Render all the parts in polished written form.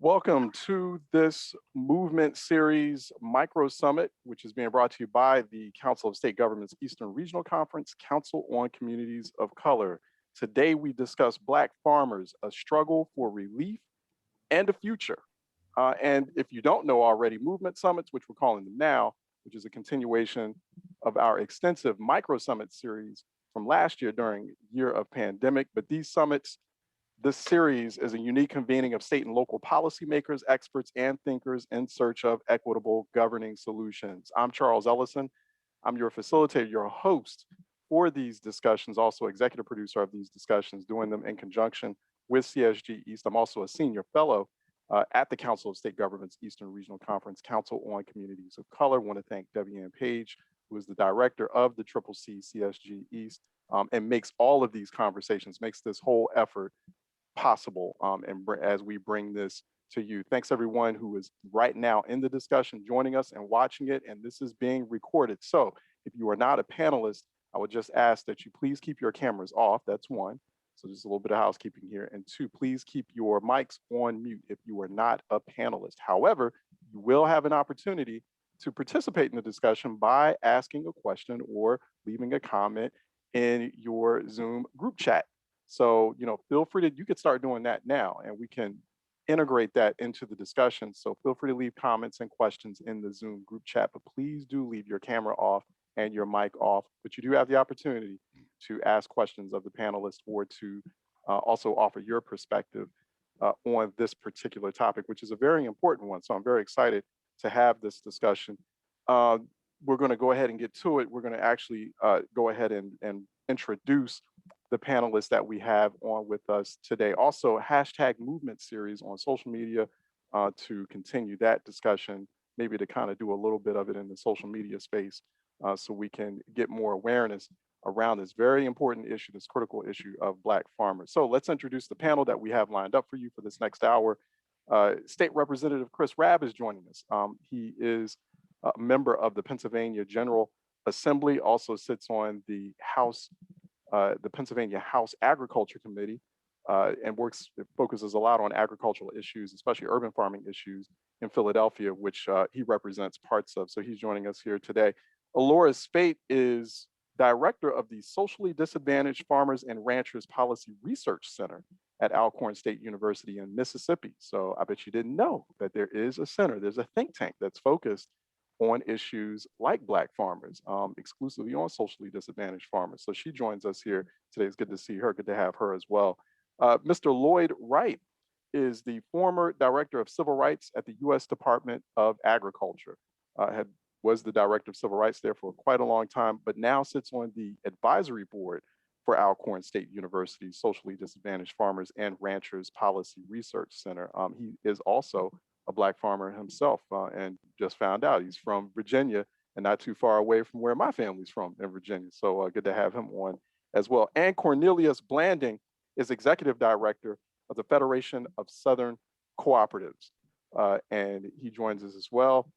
Welcome to this movement series micro summit, which is being brought to you by the Council of State Governments Eastern Regional Conference, Council on Communities of Color. Today, we discuss Black farmers, a struggle for relief and a future. And if you don't know already, movement summits, which we're calling them now, which is a continuation of our extensive micro summit series from last year during year of pandemic. But these summits, this series is a unique convening of state and local policymakers, experts, and thinkers in search of equitable governing solutions. I'm Charles Ellison. I'm your facilitator, your host for these discussions, also executive producer of these discussions, doing them in conjunction with CSG East. I'm also a senior fellow at the Council of State Governments Eastern Regional Conference, Council on Communities of Color. I want to thank Debbie Ann Page, who is the director of the CCC CSG East, and makes all of these conversations, makes this whole effort possible and as we bring this to you. Thanks everyone who is right now in the discussion, joining us and watching it, and this is being recorded. So if you are not a panelist, I would just ask that you please keep your cameras off. That's one. So just a little bit of housekeeping here. And two, please keep your mics on mute if you are not a panelist. However, you will have an opportunity to participate in the discussion by asking a question or leaving a comment in your Zoom group chat. So, feel free to, you could start doing that now and we can integrate that into the discussion. So feel free to leave comments and questions in the Zoom group chat, but please do leave your camera off and your mic off. But you do have the opportunity to ask questions of the panelists or to also offer your perspective on this particular topic, which is a very important one. So I'm very excited to have this discussion. We're going to go ahead and get to it. We're going to actually go ahead and introduce the panelists that we have on with us today. Also, hashtag movement series on social media to continue that discussion, maybe to kind of do a little bit of it in the social media space so we can get more awareness around this very important issue, this critical issue of Black farmers. So let's introduce the panel that we have lined up for you for this next hour. State Representative Chris Rabb is joining us. He is a member of the Pennsylvania General Assembly, also sits on the Pennsylvania House Agriculture Committee, and focuses a lot on agricultural issues, especially urban farming issues in Philadelphia, which he represents parts of. So he's joining us here today. Alora Spate is director of the Socially Disadvantaged Farmers and Ranchers Policy Research Center at Alcorn State University in Mississippi. So I bet you didn't know that there is a center, there's a think tank that's focused on issues like Black farmers, exclusively on socially disadvantaged farmers. So she joins us here today. It's good to see her, good to have her as well. Mr. Lloyd Wright is the former Director of Civil Rights at the U.S. Department of Agriculture. Was the Director of Civil Rights there for quite a long time, but now sits on the advisory board for Alcorn State University's Socially Disadvantaged Farmers and Ranchers Policy Research Center. He is also a Black farmer himself and just found out he's from Virginia and not too far away from where my family's from in Virginia. So good to have him on as well. And Cornelius Blanding is Executive Director of the Federation of Southern Cooperatives. And he joins us as well.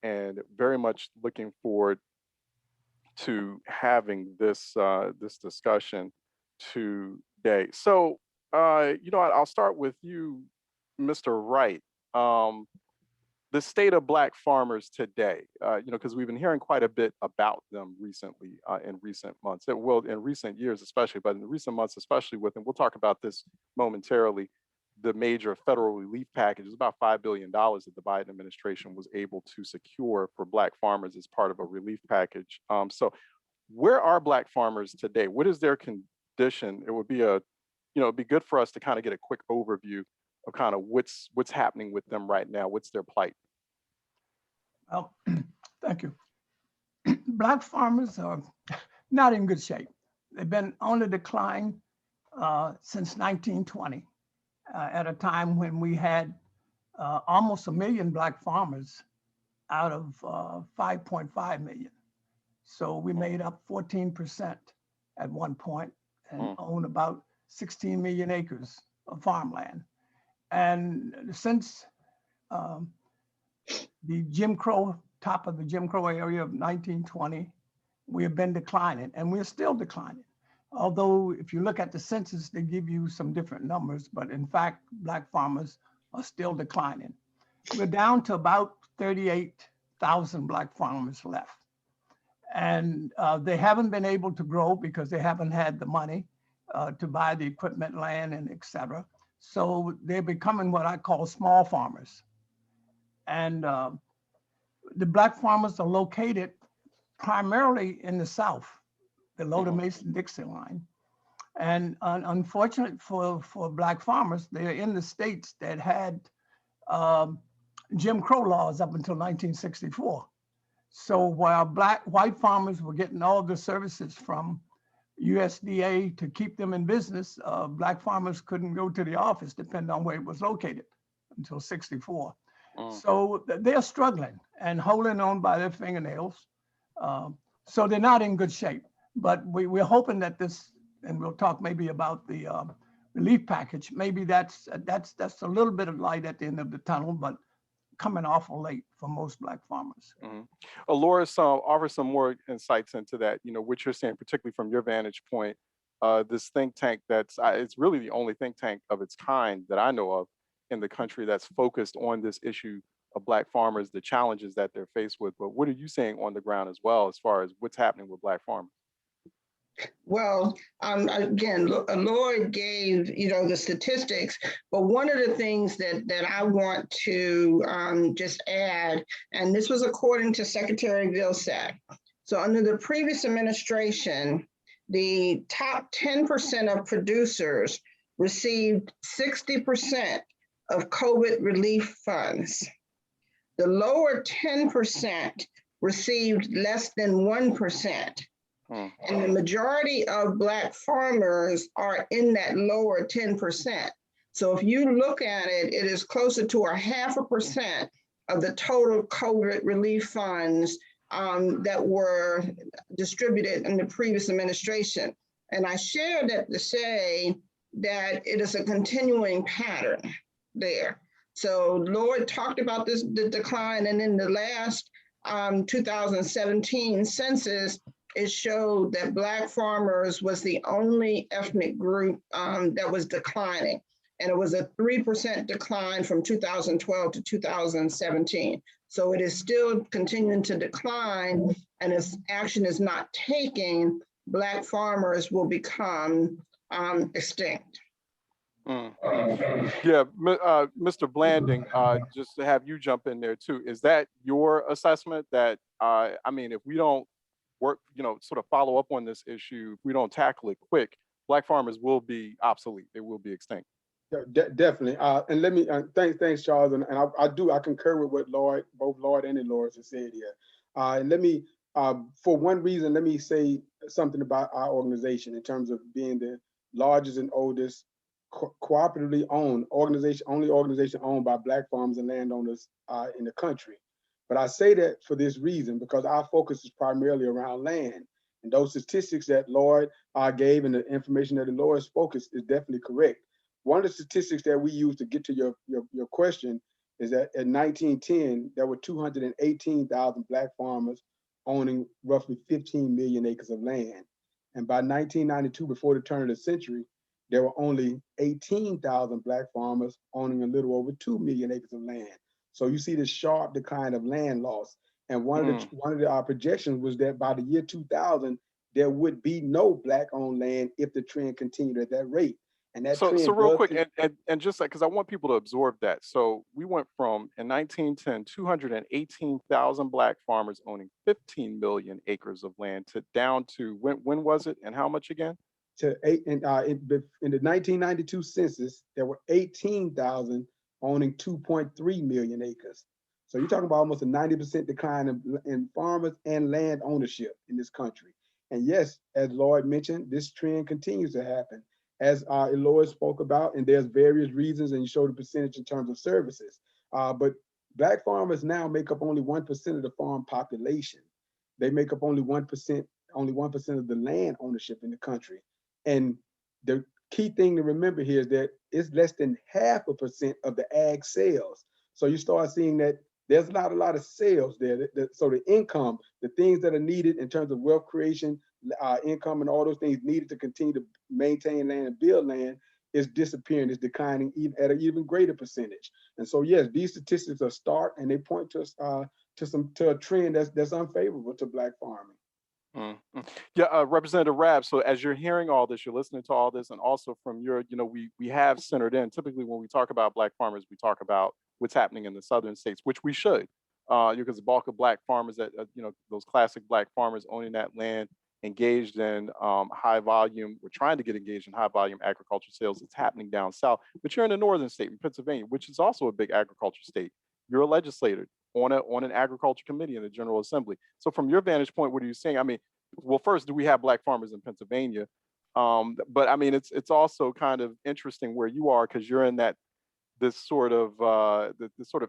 And very much looking forward to having this this discussion today. So, I'll start with you, Mr. Wright. The state of Black farmers today, because we've been hearing quite a bit about them recently in recent months. Well, in recent years especially, but in the recent months especially with, and we'll talk about this momentarily, the major federal relief package is about $5 billion that the Biden administration was able to secure for Black farmers as part of a relief package. So where are Black farmers today? What is their condition? It would be it'd be good for us to kind of get a quick overview of kind of what's happening with them right now. What's their plight? Well, thank you. Black farmers are not in good shape. They've been on the decline since 1920. At a time when we had almost 1 million Black farmers out of 5.5 million. So we made up 14% at one point and own about 16 million acres of farmland. And since the Jim Crow, top of the Jim Crow area of 1920, we have been declining and we're still declining. Although if you look at the census, they give you some different numbers, but in fact, Black farmers are still declining. We're down to about 38,000 Black farmers left. And they haven't been able to grow because they haven't had the money to buy the equipment, land, and et cetera. So they're becoming what I call small farmers. And the Black farmers are located primarily in the South, below the Mason-Dixon line. And unfortunately for Black farmers, they're in the states that had Jim Crow laws up until 1964. So while white farmers were getting all the services from USDA to keep them in business, Black farmers couldn't go to the office, depending on where it was located, until 64. So they're struggling and holding on by their fingernails. So they're not in good shape. But we're hoping that this, and we'll talk maybe about the relief package, maybe that's a little bit of light at the end of the tunnel, but coming awful late for most Black farmers. Laura, offer some more insights into that, what you're saying, particularly from your vantage point, this think tank it's really the only think tank of its kind that I know of in the country that's focused on this issue of Black farmers, the challenges that they're faced with. But what are you saying on the ground as well, as far as what's happening with Black farmers? Well, again, Lloyd gave, the statistics, but one of the things that I want to just add, and this was according to Secretary Vilsack. So under the previous administration, the top 10% of producers received 60% of COVID relief funds. The lower 10% received less than 1%. And the majority of Black farmers are in that lower 10%. So if you look at it, it is closer to 0.5% of the total COVID relief funds that were distributed in the previous administration. And I share that to say that it is a continuing pattern there. So Lloyd talked about the decline, and in the last 2017 census, it showed that Black farmers was the only ethnic group that was declining. And it was a 3% decline from 2012 to 2017. So it is still continuing to decline, and if action is not taken, Black farmers will become extinct. Yeah, Mr. Blanding, just to have you jump in there too, is that your assessment that, if we don't work, sort of follow up on this issue, if we don't tackle it quick, Black farmers will be obsolete, they will be extinct? Definitely. And let me thanks, Charles. And I concur with what both Lloyd and Dolores have said here. And let me, for one reason, let me say something about our organization in terms of being the largest and oldest cooperatively owned organization, only organization owned by Black farmers and landowners in the country. But I say that for this reason, because our focus is primarily around land. And those statistics that Lloyd gave and the information that Dolores spoke is definitely correct. One of the statistics that we use to get to your question is that in 1910, there were 218,000 Black farmers owning roughly 15 million acres of land. And by 1992, before the turn of the century, there were only 18,000 Black farmers owning a little over 2 million acres of land. So you see the sharp decline of land loss. And one of our projections was that by the year 2000, there would be no Black-owned land if the trend continued at that rate. And that so real quick, and just like, because I want people to absorb that. So we went from, in 1910, 218,000 Black farmers owning 15 million acres of land to down to, when was it and how much again? In the 1992 census, there were 18,000 owning 2.3 million acres. So you're talking about almost a 90% decline in farmers and land ownership in this country. And yes, as Lloyd mentioned, this trend continues to happen. As Lloyd spoke about, and there's various reasons, and you showed the percentage in terms of services. But Black farmers now make up only 1% of the farm population. They make up only 1% of the land ownership in the country. And the key thing to remember here is that it's less than 0.5% of the ag sales. So you start seeing that there's not a lot of sales there. So the income, the things that are needed in terms of wealth creation, income and all those things needed to continue to maintain land and build land is disappearing, is declining even at an even greater percentage. And so, yes, these statistics are stark, and they point to us to a trend that's unfavorable to Black farming. Yeah, Representative Rabb, so as you're hearing all this, you're listening to all this, and also from your, we have centered in, typically when we talk about Black farmers, we talk about what's happening in the southern states, which we should, because the bulk of Black farmers that, those classic Black farmers owning that land, engaged in high volume, we're trying to get engaged in high volume agriculture sales. It's happening down south, but you're in the northern state, in Pennsylvania, which is also a big agriculture state. You're a legislator on an agriculture committee in the General Assembly. So from your vantage point, what are you saying? I mean, well, first, do we have Black farmers in Pennsylvania? But I mean, it's also kind of interesting where you are, because you're in this sort of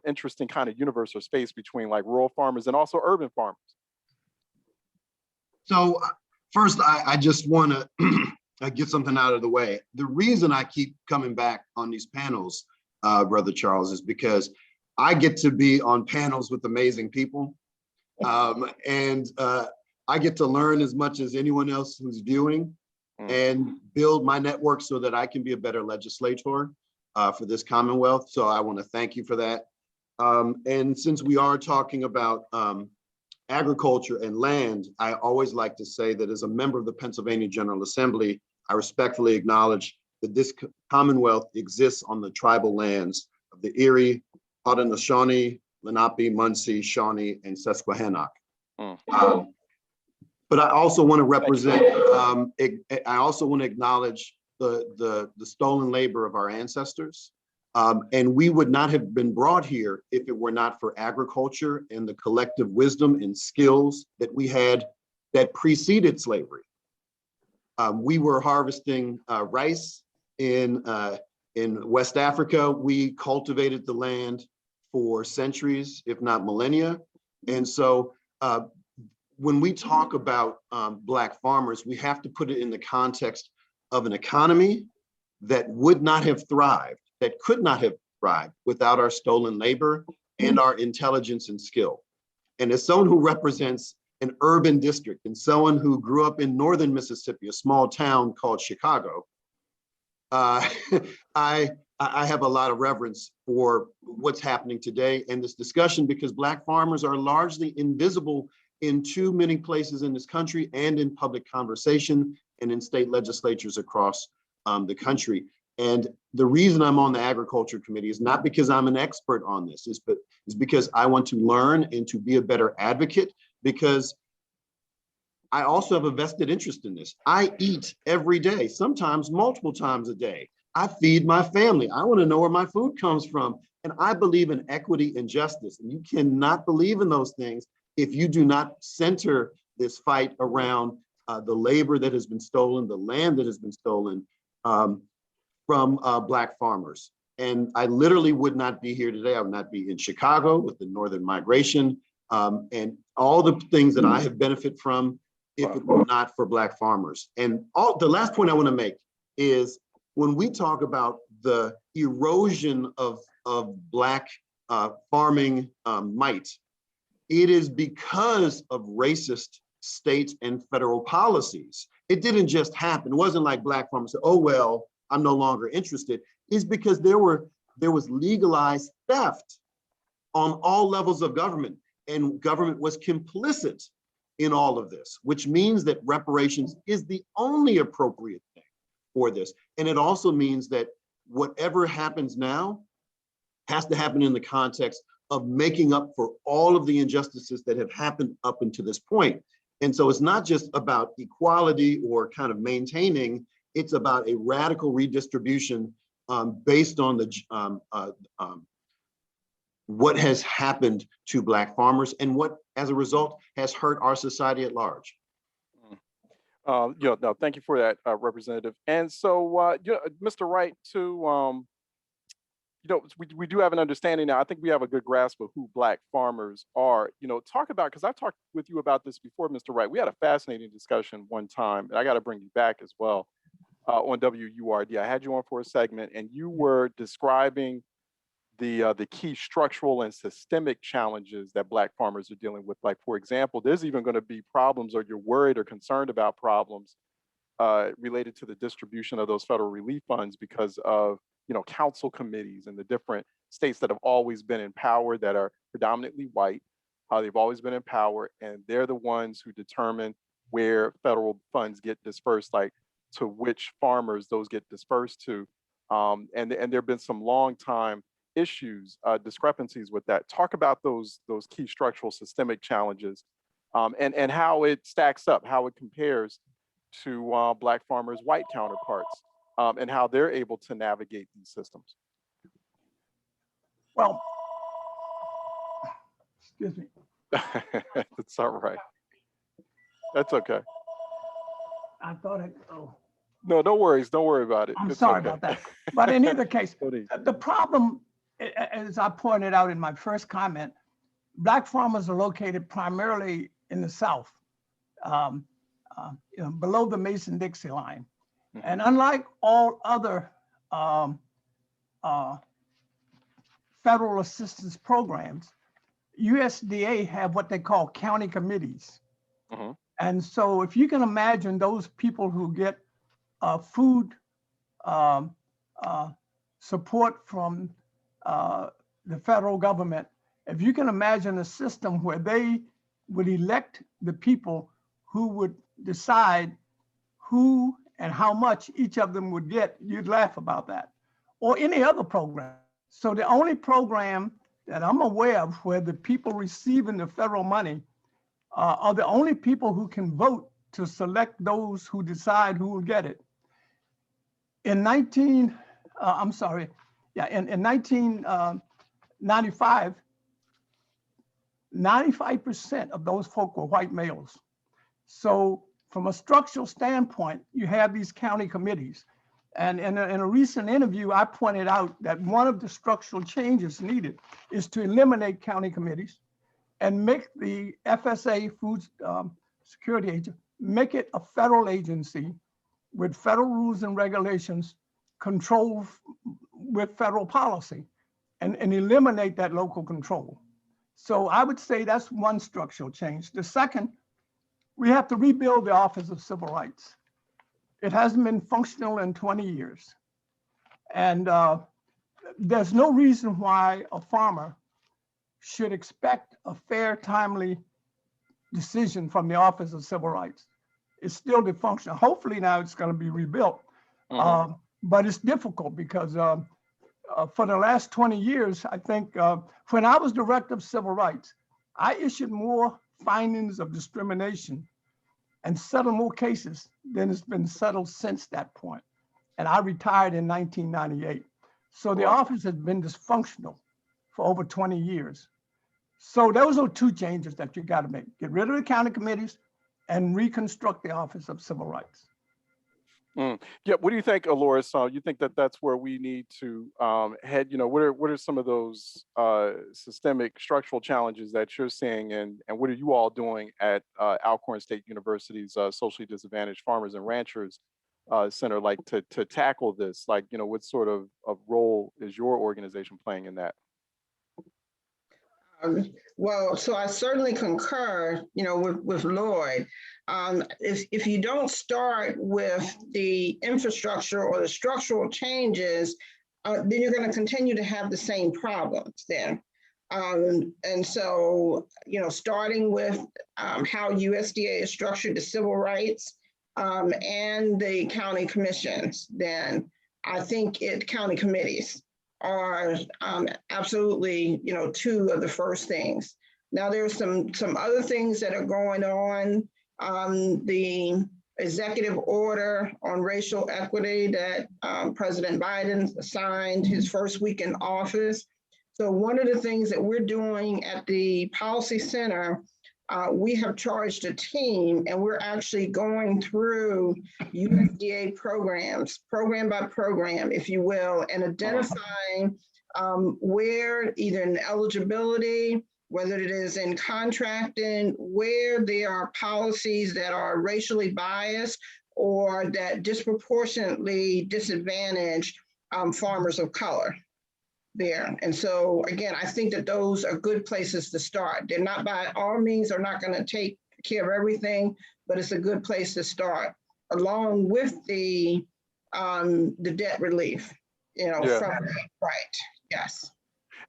interesting kind of universe or space between like rural farmers and also urban farmers. So first, I just want to get something out of the way. The reason I keep coming back on these panels, Brother Charles, is because I get to be on panels with amazing people. And I get to learn as much as anyone else who's viewing and build my network so that I can be a better legislator for this Commonwealth. So I want to thank you for that. And since we are talking about agriculture and land, I always like to say that as a member of the Pennsylvania General Assembly, I respectfully acknowledge that this Commonwealth exists on the tribal lands of the Erie, Haudenosaunee, Lenape, Muncie, Shawnee, and Susquehannock. But I also want to represent, I also want to acknowledge the stolen labor of our ancestors. And we would not have been brought here if it were not for agriculture and the collective wisdom and skills that we had that preceded slavery. We were harvesting rice in West Africa. We cultivated the land for centuries, if not millennia. And so when we talk about Black farmers, we have to put it in the context of an economy that would not have thrived, that could not have thrived without our stolen labor and our intelligence and skill. And as someone who represents an urban district and someone who grew up in northern Mississippi, a small town called Chicago, I have a lot of reverence for what's happening today in this discussion, because Black farmers are largely invisible in too many places in this country and in public conversation and in state legislatures across the country. And the reason I'm on the Agriculture Committee is not because I'm an expert on this, is because I want to learn and to be a better advocate, because I also have a vested interest in this. I eat every day, sometimes multiple times a day. I feed my family. I want to know where my food comes from. And I believe in equity and justice. And you cannot believe in those things if you do not center this fight around the labor that has been stolen, the land that has been stolen from Black farmers. And I literally would not be here today. I would not be in Chicago with the Northern migration and all the things that I have benefited from if it were not for Black farmers. And the last point I want to make is, when we talk about the erosion of Black farming might, it is because of racist state and federal policies. It didn't just happen. It wasn't like Black farmers said, oh, well, I'm no longer interested. It's because there was legalized theft on all levels of government, and government was complicit in all of this, which means that reparations is the only appropriate thing for this. And it also means that whatever happens now has to happen in the context of making up for all of the injustices that have happened up until this point. And so it's not just about equality or kind of maintaining, it's about a radical redistribution based on what has happened to Black farmers and what, as a result, has hurt our society at large. No, thank you for that, Representative. And so, Mr. Wright, too, we do have an understanding now. I think we have a good grasp of who Black farmers are. Talk about, because I talked with you about this before, Mr. Wright. We had a fascinating discussion one time, and I got to bring you back as well on WURD. I had you on for a segment, and you were describing the key structural and systemic challenges that Black farmers are dealing with. Like, for example, there's even going to be problems, or you're worried or concerned about problems related to the distribution of those federal relief funds because of, council committees in the different states that have always been in power that are predominantly white. They've always been in power, and they're the ones who determine where federal funds get dispersed, like to which farmers those get dispersed to. And there have been some long time issues, discrepancies with that. Talk about those key structural systemic challenges, and how it stacks up, how it compares to Black farmers' white counterparts, and how they're able to navigate these systems. Well, excuse me. That's all right. That's okay. I thought it, oh, No, no worries. Don't worry about it. I'm It's sorry okay. about that. But in either case, No need. the problem, as I pointed out in my first comment, Black farmers are located primarily in the South, below the Mason-Dixie line. Mhm. And unlike all other federal assistance programs, USDA have what they call county committees. Mhm. And so if you can imagine those people who get food support from the federal government, if you can imagine a system where they would elect the people who would decide who and how much each of them would get, you'd laugh about that. Or any other program. So the only program that I'm aware of where the people receiving the federal money are the only people who can vote to select those who decide who will get it. In 1995, 95% of those folk were white males. So from a structural standpoint, you have these county committees. And in a recent interview, I pointed out that one of the structural changes needed is to eliminate county committees and make the FSA, Food Security Agency, make it a federal agency with federal rules and regulations, controlled with federal policy, and eliminate that local control. So I would say that's one structural change. The second, we have to rebuild the Office of Civil Rights. It hasn't been functional in 20 years. And there's no reason why a farmer should expect a fair, timely decision from the Office of Civil Rights. It's still dysfunctional. Hopefully now it's going to be rebuilt. Mhm. But it's difficult because for the last 20 years, I think when I was Director of Civil Rights, I issued more findings of discrimination and settled more cases than has been settled since that point. And I retired in 1998. So the Wow. office has been dysfunctional for over 20 years. So those are two changes that you got to make. Get rid of the county committees and reconstruct the Office of Civil Rights. Yeah, what do you think, Aloris? You think that that's where we need to head? What are some of those systemic structural challenges that you're seeing, and what are you all doing at Alcorn State University's Socially Disadvantaged Farmers and Ranchers Center, like to tackle this? Like, what sort of role is your organization playing in that? Well, so I certainly concur, with Lloyd. If you don't start with the infrastructure or the structural changes, then you're going to continue to have the same problems then. And so, starting with how USDA is structured, the civil rights and the county commissions, then I think county committees are absolutely, two of the first things. Now there's some other things that are going on. The executive order on racial equity that President Biden signed his first week in office. So one of the things that we're doing at the Policy Center, we have charged a team and we're actually going through USDA programs, program by program, if you will, and identifying where either in eligibility, whether it is in contracting, where there are policies that are racially biased or that disproportionately disadvantage farmers of color there. And so again, I think that those are good places to start. They're not, by all means, are not going to take care of everything, but it's a good place to start. along with the debt relief, Yeah. from, right, yes.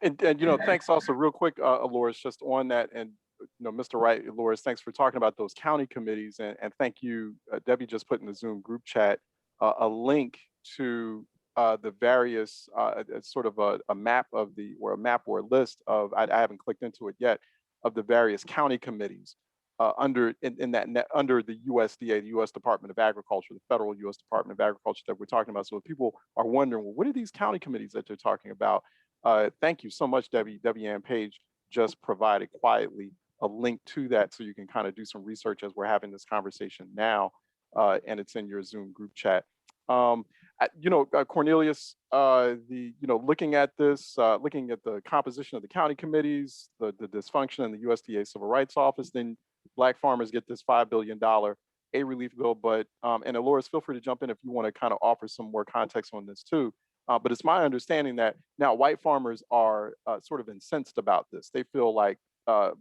And thanks also real quick, Loris, just on that, and Mr. Wright, Loris, thanks for talking about those county committees, and thank you, Debbie just put in the Zoom group chat a link to the various, sort of a map of or a list of, I haven't clicked into it yet, of the various county committees under the USDA, the U.S. Department of Agriculture, the federal U.S. Department of Agriculture that we're talking about. So if people are wondering, well, what are these county committees that they're talking about? Thank you so much, Debbie. Debbie Ann Page just provided quietly a link to that, so you can kind of do some research as we're having this conversation now, and it's in your Zoom group chat. Cornelius, looking at this, looking at the composition of the county committees, the dysfunction in the USDA Civil Rights Office, then Black farmers get this $5 billion aid relief bill. But and Loris, feel free to jump in if you want to kind of offer some more context on this too. But it's my understanding that now white farmers are sort of incensed about this. They feel like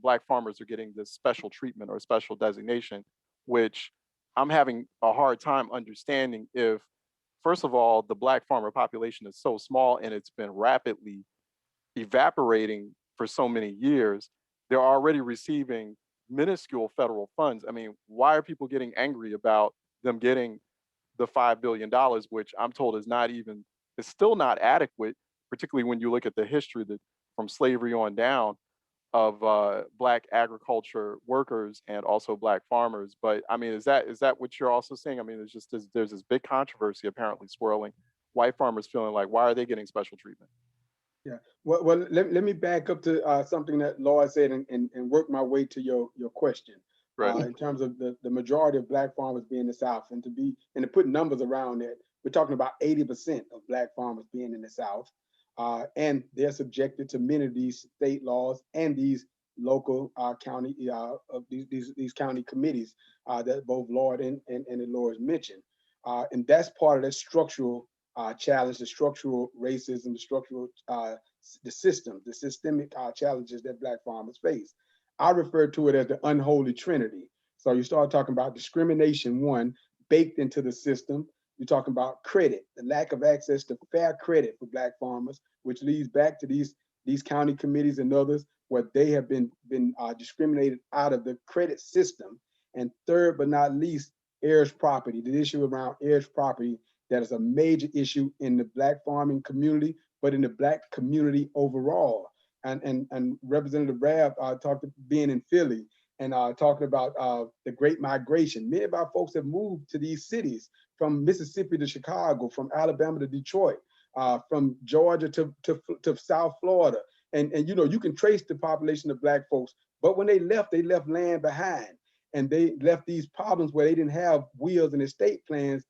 Black farmers are getting this special treatment or special designation, which I'm having a hard time understanding if, first of all, the Black farmer population is so small and it's been rapidly evaporating for so many years. They're already receiving minuscule federal funds. I mean, why are people getting angry about them getting the $5 billion, which I'm told is still not adequate, particularly when you look at the history that from slavery on down of Black agriculture workers and also Black farmers. But I mean, is that what you're also saying? I mean, there's this big controversy apparently swirling, white farmers feeling like, why are they getting special treatment? Yeah, well, let me back up to something that Laura said and work my way to your question. Right. In terms of the majority of Black farmers being in the South, and to put numbers around that, we're talking about 80% of Black farmers being in the South, and they're subjected to many of these state laws and these local county these county committees that both Lord and Loris mentioned, and that's part of that structural challenge, the structural racism, the structural the systemic challenges that Black farmers face. I refer to it as the unholy trinity. So you start talking about discrimination, one, baked into the system. You're talking about credit, the lack of access to fair credit for Black farmers, which leads back to these county committees and others where they have been discriminated out of the credit system. And third but not least, heirs property, the issue around heirs property, that is a major issue in the Black farming community, but in the Black community overall. And Representative Rabb talked about being in Philly and talking about the Great Migration. Many of our folks have moved to these cities from Mississippi to Chicago, from Alabama to Detroit, from Georgia to South Florida. And you can trace the population of Black folks, but when they left land behind. And they left these problems where they didn't have wills and estate plans.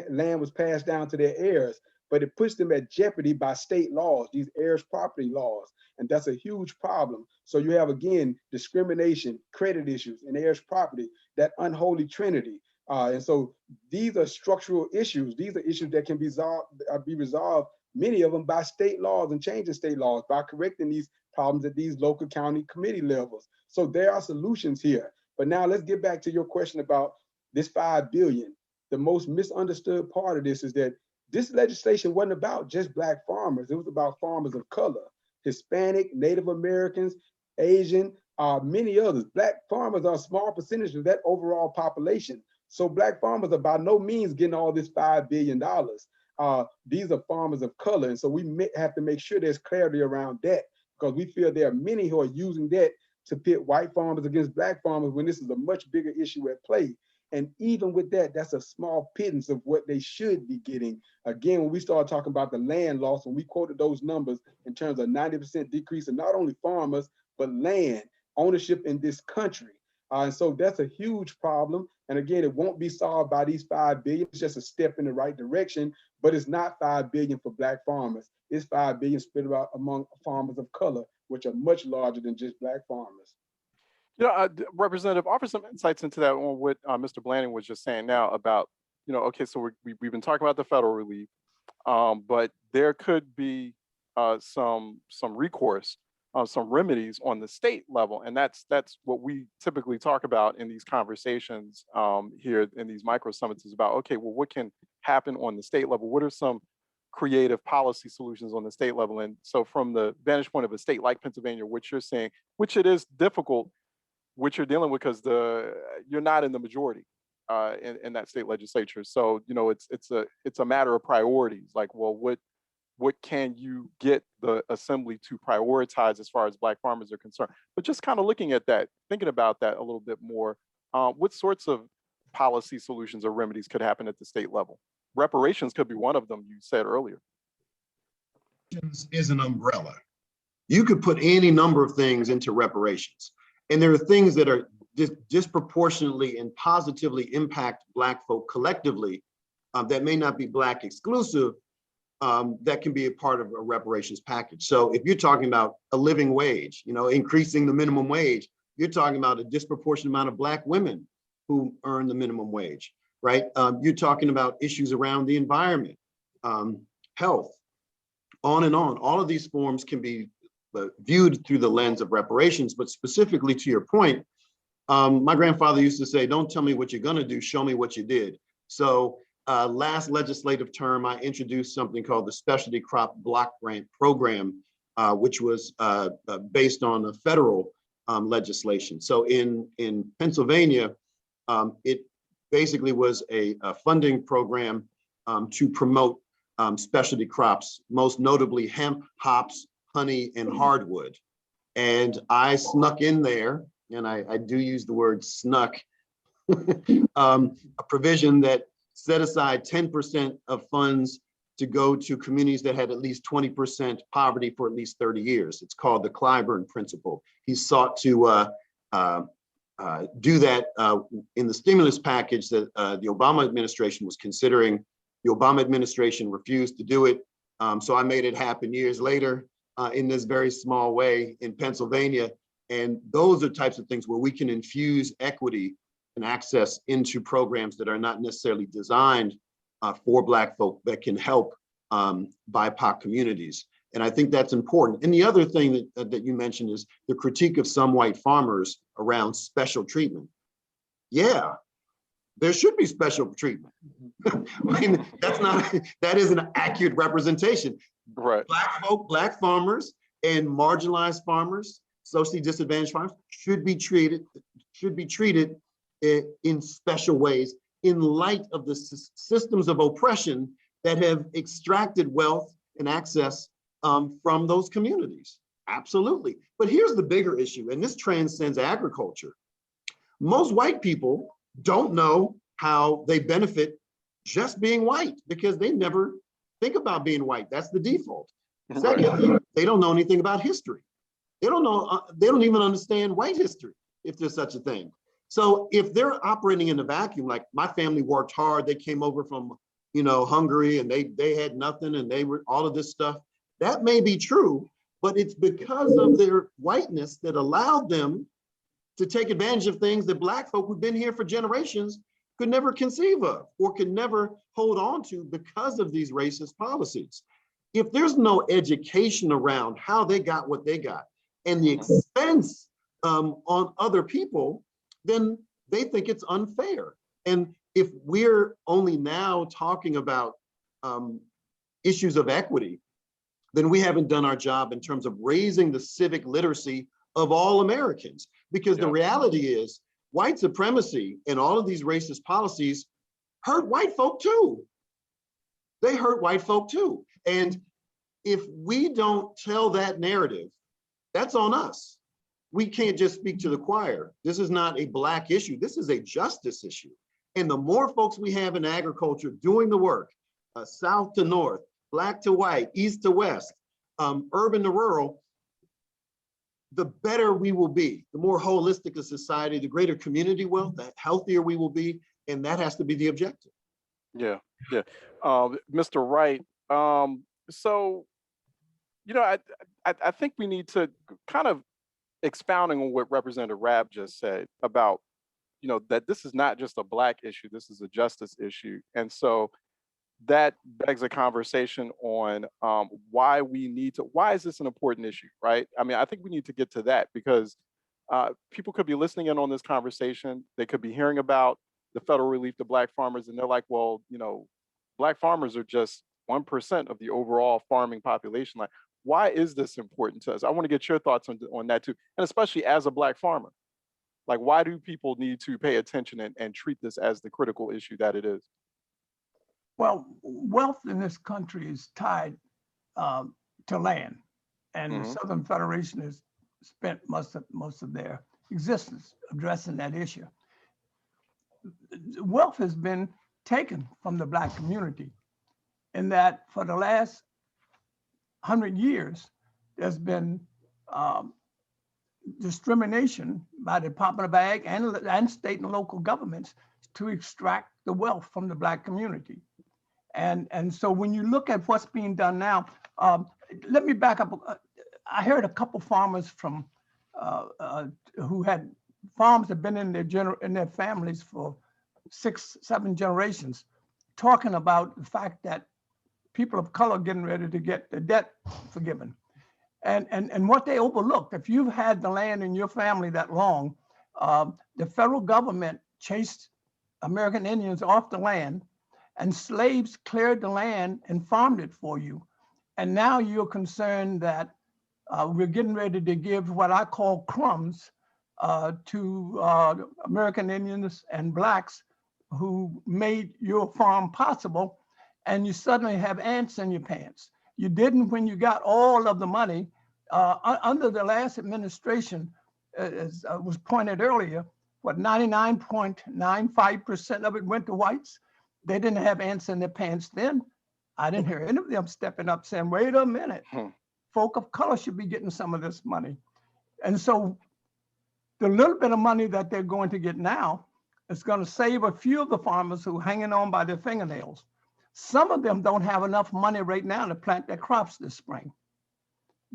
Land was passed down to their heirs, but it puts them at jeopardy by state laws, these heirs property laws. And that's a huge problem. So you have, again, discrimination, credit issues, and heirs property, that unholy trinity. And so these are structural issues. These are issues that can be resolved, many of them by state laws and changing state laws, by correcting these problems at these local county committee levels. So there are solutions here. But now let's get back to your question about this $5 billion. The most misunderstood part of this is that this legislation wasn't about just Black farmers. It was about farmers of color, Hispanic, Native Americans, Asian, many others. Black farmers are a small percentage of that overall population. So Black farmers are by no means getting all this $5 billion. These are farmers of color. And so we have to make sure there's clarity around that, because we feel there are many who are using that to pit white farmers against Black farmers when this is a much bigger issue at play. And even with that, that's a small pittance of what they should be getting. Again, when we started talking about the land loss, when we quoted those numbers in terms of 90% decrease in not only farmers, but land ownership in this country. And so that's a huge problem. And again, it won't be solved by these $5 billion. It's just a step in the right direction, but it's not $5 billion for Black farmers. It's $5 billion split out among farmers of color, which are much larger than just Black farmers. Representative, offer some insights into that on what Mr. Blanding was just saying now about, okay, so we've been talking about the federal relief, but there could be some recourse some remedies on the state level. And that's what we typically talk about in these conversations here in these micro summits, is about, okay, well, what can happen on the state level? What are some creative policy solutions on the state level? And so from the vantage point of a state like Pennsylvania, which you're saying, which it is difficult, which you're dealing with, because you're not in the majority in that state legislature. So, you know, it's a matter of priorities. Like, well, what can you get the assembly to prioritize as far as Black farmers are concerned? But just kind of looking at that, thinking about that a little bit more, what sorts of policy solutions or remedies could happen at the state level? Reparations could be one of them, you said earlier. Is an umbrella. You could put any number of things into reparations. And there are things that are disproportionately and positively impact Black folk collectively that may not be Black exclusive, that can be a part of a reparations package. So if you're talking about a living wage, you know, increasing the minimum wage, you're talking about a disproportionate amount of Black women who earn the minimum wage, right? You're talking about issues around the environment, health, on and on. All of these forms can be viewed through the lens of reparations, but specifically to your point, my grandfather used to say, don't tell me what you're gonna do, show me what you did. So last legislative term, I introduced something called the Specialty Crop Block Grant Program, which was based on a federal legislation. So in Pennsylvania, it basically was a funding program to promote specialty crops, most notably hemp, hops, honey, and hardwood. And I snuck in there, and I do use the word snuck, a provision that set aside 10% of funds to go to communities that had at least 20% poverty for at least 30 years. It's called the Clyburn Principle. He sought to do that in the stimulus package that the Obama administration was considering. The Obama administration refused to do it. So I made it happen years later in this very small way in Pennsylvania. And those are types of things where we can infuse equity and access into programs that are not necessarily designed for Black folk, that can help BIPOC communities. And I think that's important. And the other thing that you mentioned is the critique of some white farmers around special treatment. Yeah, there should be special treatment. I mean, that is an accurate representation. Right. Black folk, Black farmers, and marginalized farmers, socially disadvantaged farmers should be treated in special ways in light of the systems of oppression that have extracted wealth and access from those communities. Absolutely. But here's the bigger issue, and this transcends agriculture. Most white people don't know how they benefit just being white, because they never think about being white. That's the default. Secondly, they don't know anything about history. They don't even understand white history, if there's such a thing. So if they're operating in a vacuum, like my family worked hard, they came over from, you know, Hungary, and they had nothing, and they were all of this stuff, that may be true, but it's because of their whiteness that allowed them to take advantage of things that Black folk who've been here for generations could never conceive of or could never hold on to because of these racist policies. If there's no education around how they got what they got and the expense on other people, then they think it's unfair. And if we're only now talking about issues of equity, then we haven't done our job in terms of raising the civic literacy of all Americans. Because the reality is, white supremacy and all of these racist policies hurt white folk too. They hurt white folk too. And if we don't tell that narrative, that's on us. We can't just speak to the choir. This is not a Black issue. This is a justice issue. And the more folks we have in agriculture doing the work, south to north, Black to white, east to west, urban to rural, the better we will be. The more holistic a society, the greater community wealth, the healthier we will be. And that has to be the objective. Yeah, yeah. Mr. Wright, so, you know, I think we need to kind of expounding on what Representative Rabb just said about, you know, that this is not just a Black issue, this is a justice issue. And so that begs a conversation on why is this an important issue, right? I mean, I think we need to get to that because people could be listening in on this conversation. They could be hearing about the federal relief to Black farmers, and they're like, well, Black farmers are just 1% of the overall farming population. Like, why is this important to us? I want to get your thoughts on that too, and especially as a Black farmer. Like, why do people need to pay attention and treat this as the critical issue that it is? Well, wealth in this country is tied to land, and the Mhm. Southern Federation has spent most of their existence addressing that issue. Wealth has been taken from the Black community in that for the last 100 years, there's been discrimination by the Department of Ag and state and local governments to extract the wealth from the Black community. And so when you look at what's being done now, let me back up. I heard a couple farmers from who had farms that have been in their families for 6, 7 generations, talking about the fact that people of color getting ready to get the debt forgiven. And what they overlooked, if you've had the land in your family that long, the federal government chased American Indians off the land, and slaves cleared the land and farmed it for you. And now you're concerned that we're getting ready to give what I call crumbs to American Indians and Blacks who made your farm possible, and you suddenly have ants in your pants. You didn't when you got all of the money. Under the last administration, as was pointed earlier, what 99.95% of it went to whites. They didn't have ants in their pants then. I didn't hear any of them stepping up saying, wait a minute, folk of color should be getting some of this money. And so the little bit of money that they're going to get now is going to save a few of the farmers who are hanging on by their fingernails. Some of them don't have enough money right now to plant their crops this spring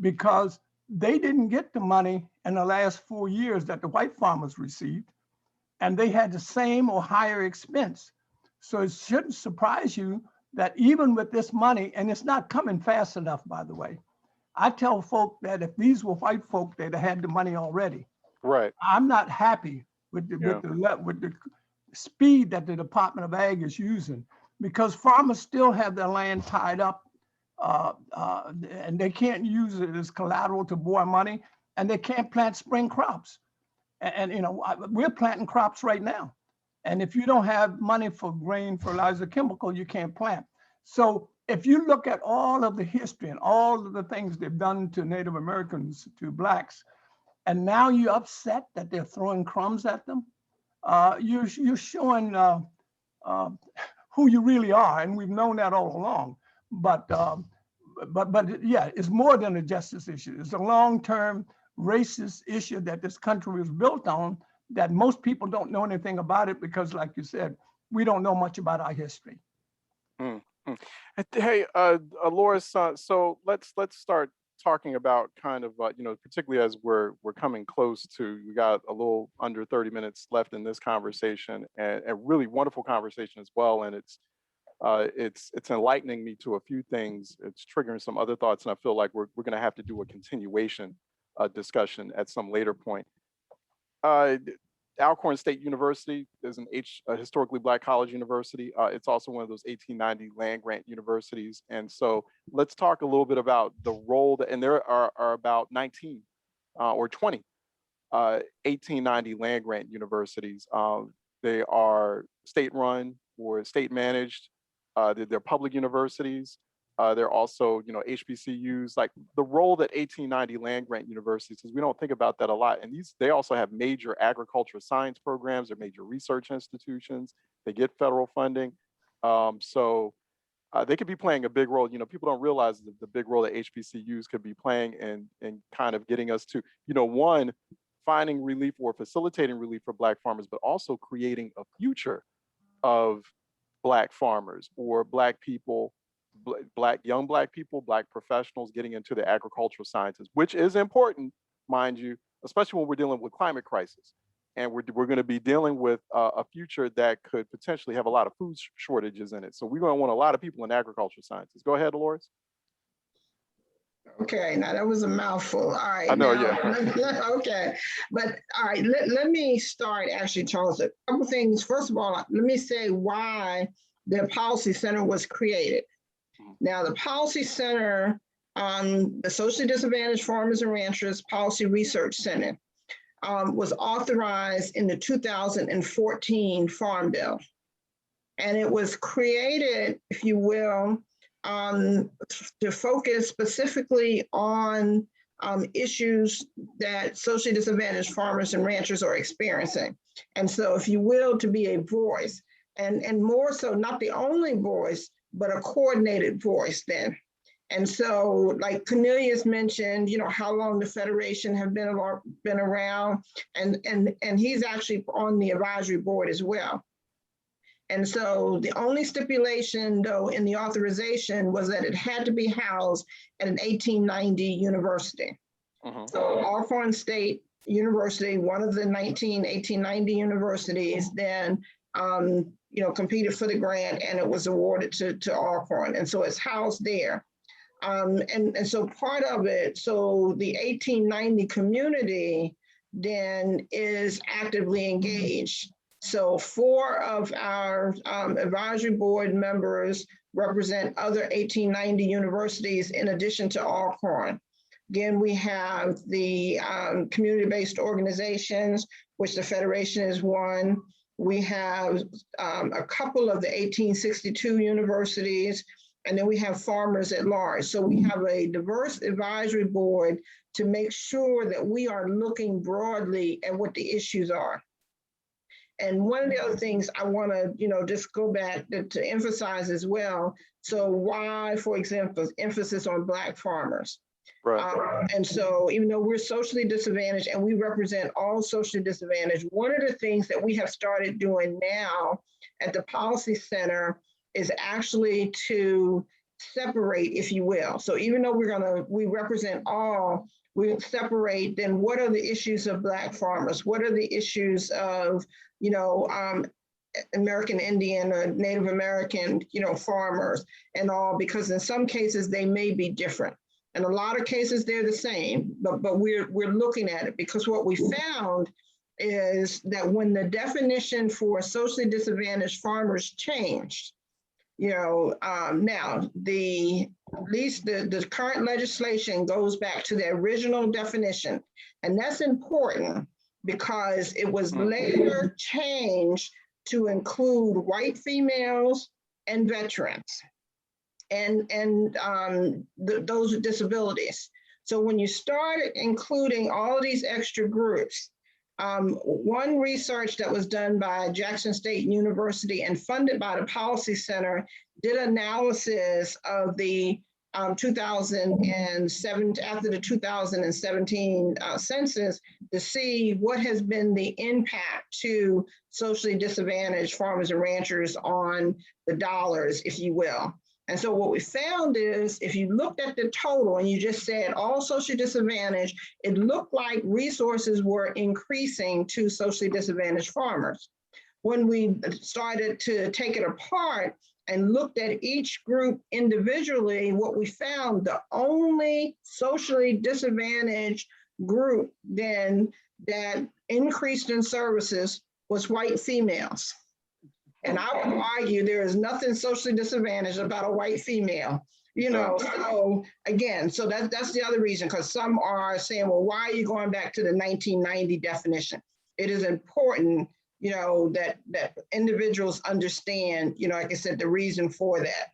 because they didn't get the money in the last 4 years that the white farmers received, and they had the same or higher expense. So it shouldn't surprise you that even with this money, and it's not coming fast enough, by the way. I tell folk that if these were white folk, they'd have had the money already. Right. I'm not happy with the speed that the Department of Ag is using, because farmers still have their land tied up and they can't use it as collateral to borrow money, and they can't plant spring crops. And we're planting crops right now. And if you don't have money for grain, fertilizer, chemical, you can't plant. So if you look at all of the history and all of the things they've done to Native Americans, to Blacks, and now you're upset that they're throwing crumbs at them, you're showing who you really are. And we've known that all along. But yeah, it's more than a justice issue. It's a long-term racist issue that this country was built on, that most people don't know anything about it because, like you said, we don't know much about our history. Hey, Loris, so let's start talking about kind of particularly as we're coming close to, we got a little under 30 minutes left in this conversation, and a really wonderful conversation as well. And it's enlightening me to a few things. It's triggering some other thoughts, and I feel like we're going to have to do a continuation discussion at some later point. Alcorn State University is a historically Black college university. It's also one of those 1890 land grant universities. And so let's talk a little bit about the role and there are about 19 or 20 1890 land grant universities. They are state run or state managed. They're public universities. They're also, HBCUs. Like the role that 1890 land grant universities, because we don't think about that a lot. And they also have major agricultural science programs. They're major research institutions. They get federal funding. So they could be playing a big role. People don't realize the big role that HBCUs could be playing in kind of getting us to, one, finding relief or facilitating relief for Black farmers, but also creating a future of Black farmers or Black people, young Black people, Black professionals getting into the agricultural sciences, which is important, mind you, especially when we're dealing with climate crisis. and we're going to be dealing with a future that could potentially have a lot of food shortages in it. So we're going to want a lot of people in agriculture sciences. Go ahead, Dolores. Okay, now that was a mouthful. All right. I know, now, okay. But all right, let me start actually, Charles. A couple things. First of all, let me say why the Policy Center was created. Now, the Policy Center, the Socially Disadvantaged Farmers and Ranchers Policy Research Center, was authorized in the 2014 Farm Bill. And it was created, if you will, to focus specifically on issues that socially disadvantaged farmers and ranchers are experiencing. And so, if you will, to be a voice, and more so, not the only voice, but a coordinated voice then. And so, like Cornelius mentioned, how long the Federation have been around, and he's actually on the advisory board as well. And so the only stipulation, though, in the authorization was that it had to be housed at an 1890 university. So Alcorn State University, one of the 1890 universities, then competed for the grant, and it was awarded to Alcorn. And so it's housed there. And so part of it, so the 1890 community then is actively engaged. So 4 of our advisory board members represent other 1890 universities in addition to Alcorn. Again, we have the community-based organizations, which the Federation is one. We have a couple of the 1862 universities, and then we have farmers at large. So we have a diverse advisory board to make sure that we are looking broadly at what the issues are. And one of the other things I want to, just go back to emphasize as well. So why, for example, emphasis on Black farmers? Right. And so even though we're socially disadvantaged and we represent all socially disadvantaged, one of the things that we have started doing now at the Policy Center is actually to separate, if you will. So even though we represent all, we separate then what are the issues of Black farmers? What are the issues of American Indian or Native American, farmers and all, because in some cases they may be different. In a lot of cases they're the same, but we're looking at it because what we found is that when the definition for socially disadvantaged farmers changed, now at least the current legislation goes back to the original definition, and that's important because it was later changed to include white females and veterans and those with disabilities. So when you started including all of these extra groups, one research that was done by Jackson State University and funded by the Policy Center did analysis of the 2007, after the 2017 census, to see what has been the impact to socially disadvantaged farmers and ranchers on the dollars, if you will. And so what we found is, if you looked at the total and you just said all socially disadvantaged, it looked like resources were increasing to socially disadvantaged farmers. When we started to take it apart and looked at each group individually, what we found, the only socially disadvantaged group then that increased in services was white females. And I would argue there is nothing socially disadvantaged about a white female, so again, so that's the other reason, because some are saying, well, why are you going back to the 1990 definition? It is important, that individuals understand, like I said, the reason for that,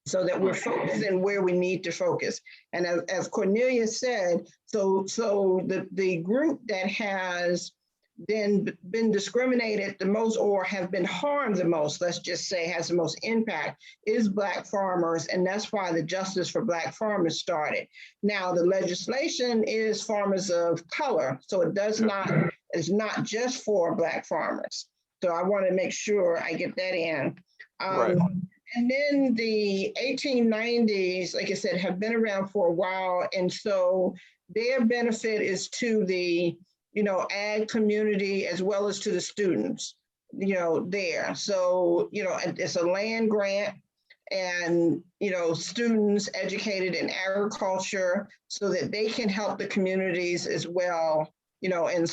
so that we're focusing where we need to focus. And as Cornelia said, so the group that has then been discriminated the most or have been harmed the most, let's just say has the most impact, is Black farmers. And that's why the Justice for Black Farmers started. Now, the legislation is farmers of color, so it's not just for Black farmers. So I want to make sure I get that in. Right. And then the 1890s, like I said, have been around for a while. And so their benefit is to the ag community as well as to the students, there. So, it's a land grant and, students educated in agriculture so that they can help the communities as well, and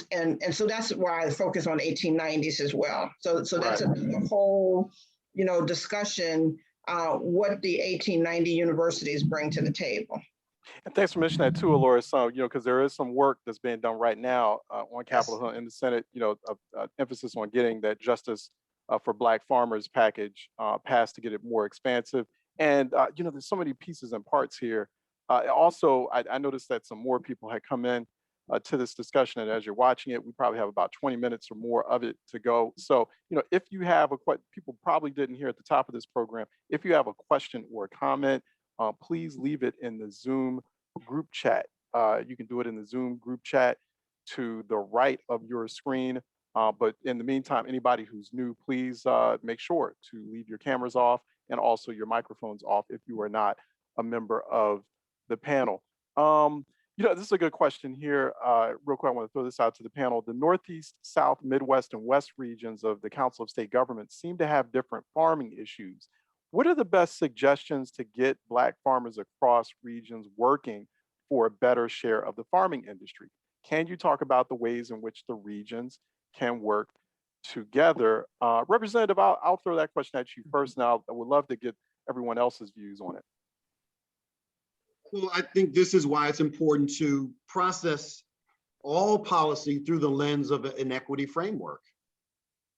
so that's why I focus on 1890s as well. So that's a whole, discussion, what the 1890 universities bring to the table. And thanks for mentioning that too, Alora. So, because there is some work that's being done right now on Capitol Hill in the Senate, emphasis on getting that Justice for Black Farmers package passed to get it more expansive. And, there's so many pieces and parts here. Also, I noticed that some more people had come in to this discussion. And as you're watching it, we probably have about 20 minutes or more of it to go. So, if you have a question, people probably didn't hear at the top of this program, if you have a question or a comment, please leave it in the Zoom group chat. You can do it in the Zoom group chat to the right of your screen. But in the meantime, anybody who's new, please make sure to leave your cameras off and also your microphones off if you are not a member of the panel. This is a good question here. Real quick, I want to throw this out to the panel. The Northeast, South, Midwest, and West regions of the Council of State Governments seem to have different farming issues. What are the best suggestions to get Black farmers across regions working for a better share of the farming industry? Can you talk about the ways in which the regions can work together? Representative, I'll throw that question at you first. Now, I would love to get everyone else's views on it. Well, I think this is why it's important to process all policy through the lens of an equity framework.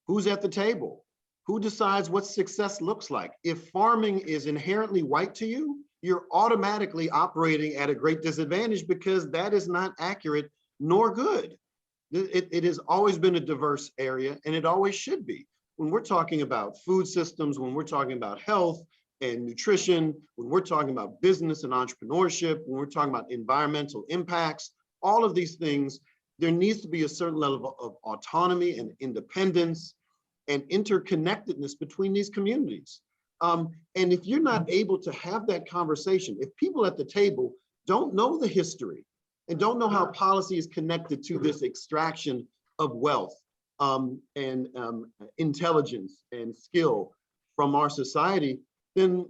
Who's at the table? Who decides what success looks like? If farming is inherently white to you, you're automatically operating at a great disadvantage because that is not accurate nor good. It has always been a diverse area and it always should be. When we're talking about food systems, when we're talking about health and nutrition, when we're talking about business and entrepreneurship, when we're talking about environmental impacts, all of these things, there needs to be a certain level of autonomy and independence and interconnectedness between these communities. And if you're not able to have that conversation, if people at the table don't know the history and don't know how policy is connected to this extraction of wealth and intelligence and skill from our society, then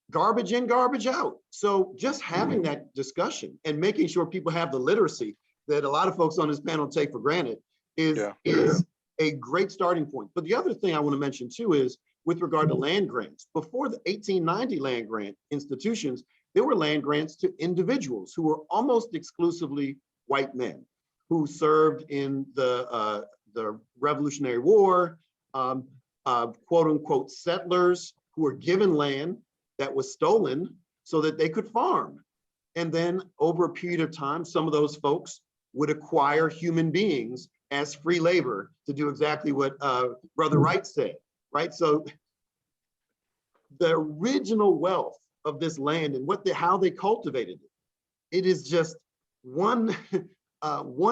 garbage in, garbage out. So just having that discussion and making sure people have the literacy that a lot of folks on this panel take for granted is a great starting point. But the other thing I want to mention too is with regard to land grants. Before the 1890 land grant institutions, there were land grants to individuals who were almost exclusively white men who served in the Revolutionary War, quote unquote settlers who were given land that was stolen so that they could farm. And then over a period of time, some of those folks would acquire human beings as free labor to do exactly what Brother Wright said, right? So the original wealth of this land and how they cultivated it, it is just one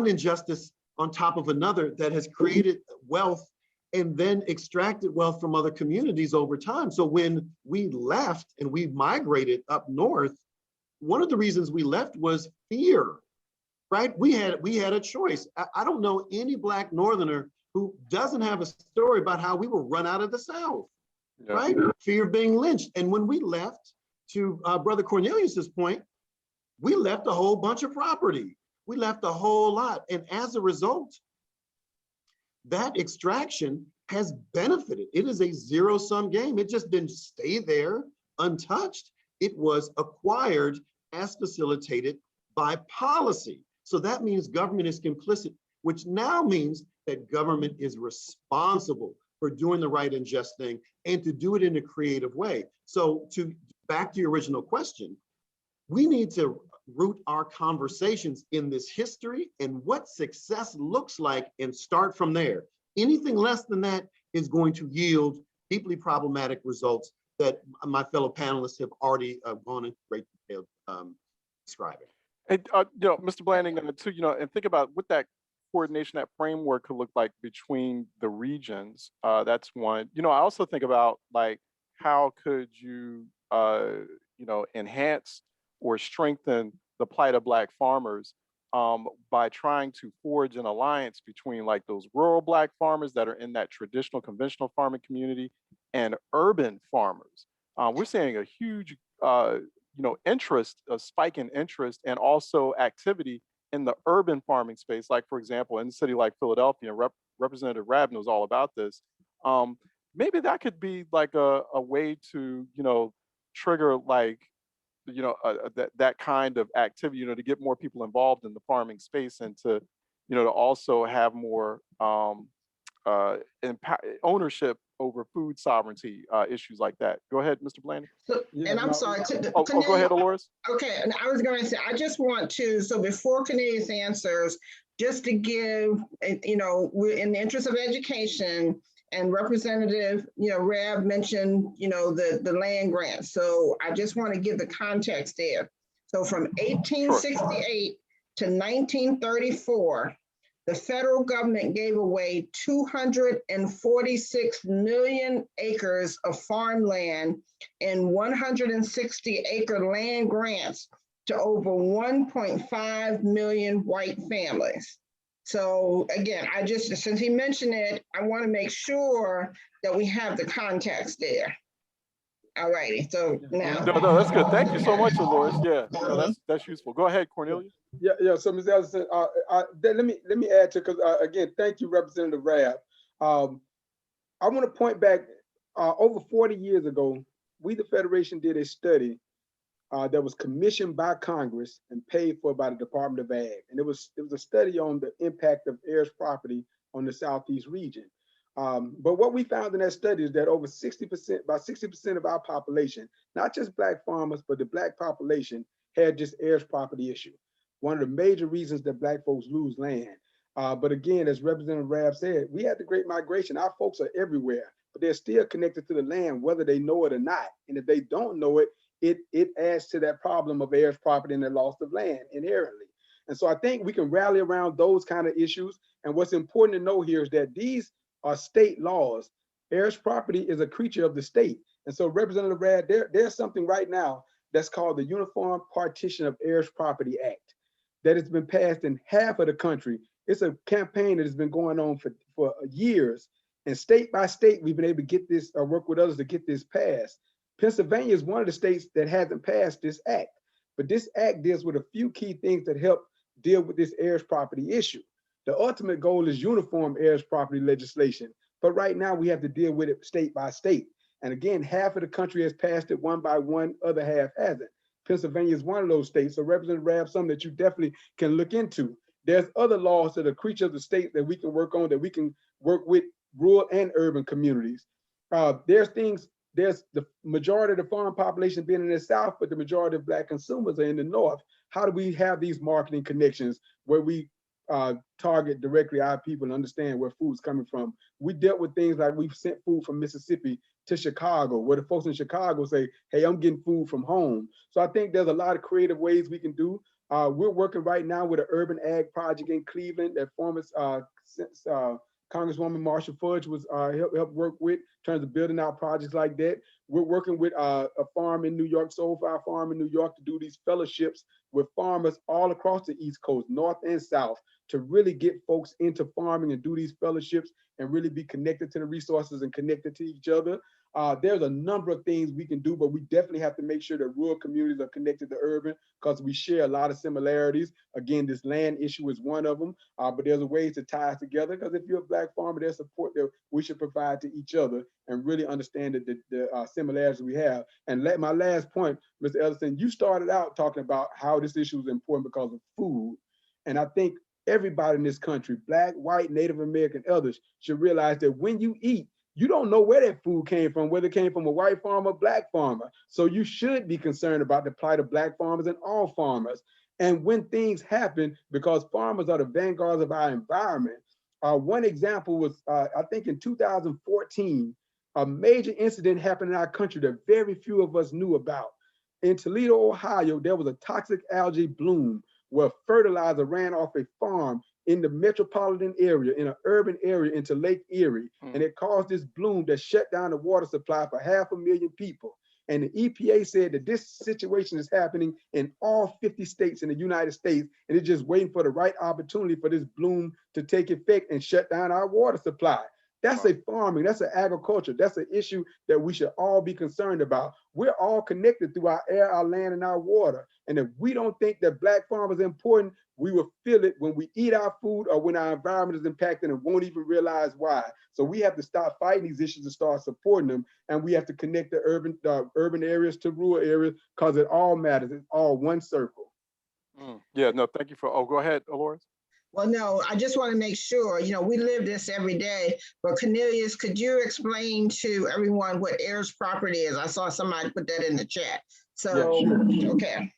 injustice on top of another that has created wealth and then extracted wealth from other communities over time. So when we left and we migrated up north, one of the reasons we left was fear, right? We had a choice. I don't know any Black Northerner who doesn't have a story about how we were run out of the South, right? Fear of being lynched. And when we left, to Brother Cornelius's point, we left a whole bunch of property. We left a whole lot. And as a result, that extraction has benefited. It is a zero-sum game. It just didn't stay there untouched. It was acquired as facilitated by policy. So that means government is complicit, which now means that government is responsible for doing the right and just thing and to do it in a creative way. So back to your original question, we need to root our conversations in this history and what success looks like and start from there. Anything less than that is going to yield deeply problematic results that my fellow panelists have already gone into great detail describing. And, Mr. Blanding, too, and think about what that coordination, that framework could look like between the regions. That's one. I also think about like, how could you, enhance or strengthen the plight of Black farmers by trying to forge an alliance between like those rural Black farmers that are in that traditional conventional farming community and urban farmers. We're seeing a huge, interest, a spike in interest, and also activity in the urban farming space. Like, for example, in a city like Philadelphia, and Representative Rab knows all about this. Maybe that could be like a way to, trigger like, that kind of activity, to get more people involved in the farming space, and to, to also have more ownership over food sovereignty issues like that. Go ahead, Mr. Blaney. So, Yeah, and I'm no, sorry. Go ahead, Dolores. Okay, and I was going to say, I just want to, so before Cornelius answers, just to give, we're in the interest of education, and Representative, Rab mentioned, the land grant. So I just want to give the context there. So from 1868 to 1934, the federal government gave away 246 million acres of farmland and 160-acre land grants to over 1.5 million white families. So again, since he mentioned it, I want to make sure that we have the context there. All righty, so now. No, that's good. Thank you so much, Dolores. Yeah, no, that's useful. Go ahead, Cornelius. Yeah. So, Ms. Ellison, let me add to, because again, thank you, Representative Rab. I want to point back over 40 years ago, we, the Federation, did a study that was commissioned by Congress and paid for by the Department of Ag, and it was a study on the impact of heirs property on the Southeast region. But what we found in that study is that over 60%, about 60% of our population, not just Black farmers, but the Black population, had just heirs property issue. One of the major reasons that Black folks lose land. But again, as Representative Rab said, we had the Great Migration. Our folks are everywhere, but they're still connected to the land, whether they know it or not. And if they don't know it, it adds to that problem of heirs property and the loss of land inherently. And so I think we can rally around those kind of issues. And what's important to know here is that these are state laws. Heirs property is a creature of the state. And so Representative Rad, there's something right now that's called the Uniform Partition of Heirs Property Act that has been passed in half of the country. It's a campaign that has been going on for years. And state by state, we've been able to get this, or work with others to get this passed. Pennsylvania is one of the states that hasn't passed this act. But this act deals with a few key things that help deal with this heirs property issue. The ultimate goal is uniform heirs property legislation. But right now we have to deal with it state by state. And again, half of the country has passed it one by one, other half hasn't. Pennsylvania is one of those states. So Representative Rab, something that you definitely can look into. There's other laws that are creatures of the state that we can work on, that we can work with rural and urban communities. There's the majority of the farm population being in the South, but the majority of Black consumers are in the North. How do we have these marketing connections where we target directly our people and understand where food's coming from? We dealt with things like we've sent food from Mississippi to Chicago, where the folks in Chicago say, hey, I'm getting food from home. So I think there's a lot of creative ways we can do. We're working right now with an urban ag project in Cleveland that former Congresswoman Marsha Fudge was helped work with in terms of building out projects like that. We're working with a farm in New York, Soulfire Farm in New York, to do these fellowships with farmers all across the East Coast, North and South, to really get folks into farming and do these fellowships and really be connected to the resources and connected to each other. There's a number of things we can do, but we definitely have to make sure that rural communities are connected to urban, because we share a lot of similarities. Again, this land issue is one of them, but there's a ways to tie us together, because if you're a Black farmer, there's support that we should provide to each other and really understand the similarities we have. And my last point, Mr. Ellison, you started out talking about how this issue is important because of food. And I think everybody in this country, Black, white, Native American, others, should realize that when you eat, you don't know where that food came from, whether it came from a white farmer, Black farmer. So you should be concerned about the plight of Black farmers and all farmers. And when things happen, because farmers are the vanguards of our environment, one example was, I think in 2014, a major incident happened in our country that very few of us knew about. In Toledo, Ohio, there was a toxic algae bloom where fertilizer ran off a farm in the metropolitan area, in an urban area, into Lake Erie. And it caused this bloom that shut down the water supply for 500,000 people. And the EPA said that this situation is happening in all 50 states in the United States, and it's just waiting for the right opportunity for this bloom to take effect and shut down our water supply. That's a farming, that's an agriculture, that's an issue that we should all be concerned about. We're all connected through our air, our land, and our water. And if we don't think that Black farmers are important, we will feel it when we eat our food or when our environment is impacted and won't even realize why. So we have to stop fighting these issues and start supporting them. And we have to connect the urban areas to rural areas, because it all matters. It's all one circle. Yeah, no, thank you for, oh, go ahead, Dolores. Well, no, I just want to make sure, we live this every day, but Cornelius, could you explain to everyone what heirs property is? I saw somebody put that in the chat. So, yeah, sure. Okay.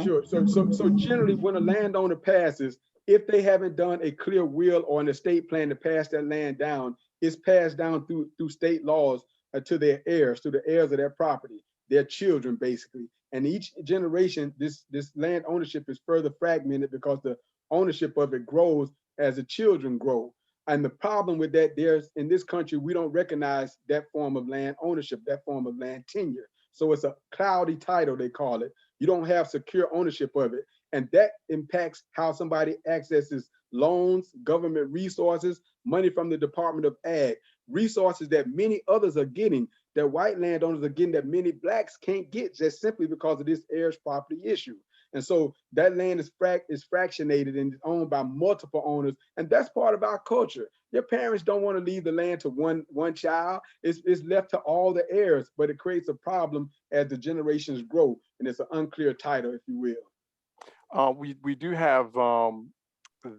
Sure. So generally, when a landowner passes, if they haven't done a clear will or an estate plan to pass that land down, it's passed down through state laws to their heirs, to the heirs of their property, their children, basically. And each generation, this land ownership is further fragmented because the ownership of it grows as the children grow. And the problem with that, in this country, we don't recognize that form of land ownership, that form of land tenure. So it's a cloudy title, they call it. You don't have secure ownership of it. And that impacts how somebody accesses loans, government resources, money from the Department of Ag, resources that many others are getting, that white landowners are getting, that many Blacks can't get, just simply because of this heirs property issue. And so that land is fractionated and owned by multiple owners. And that's part of our culture. Your parents don't want to leave the land to one child. It's left to all the heirs, but it creates a problem as the generations grow. And it's an unclear title, if you will. We do have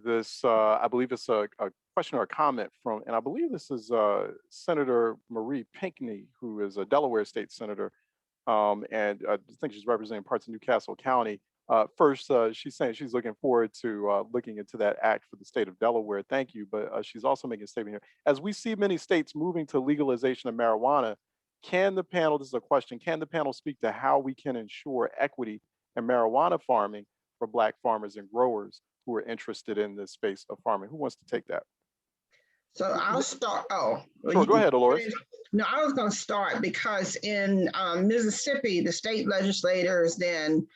this, I believe it's a question or a comment from, and I believe this is Senator Marie Pinckney, who is a Delaware state senator. And I think she's representing parts of Newcastle County. First, she's saying she's looking forward to looking into that act for the state of Delaware. Thank you. But she's also making a statement here. As we see many states moving to legalization of marijuana, can the panel, this is a question, can the panel speak to how we can ensure equity in marijuana farming for Black farmers and growers who are interested in this space of farming? Who wants to take that? So I'll start. Oh, sure, go ahead, Dolores. No, I was going to start because in Mississippi, the state legislators then,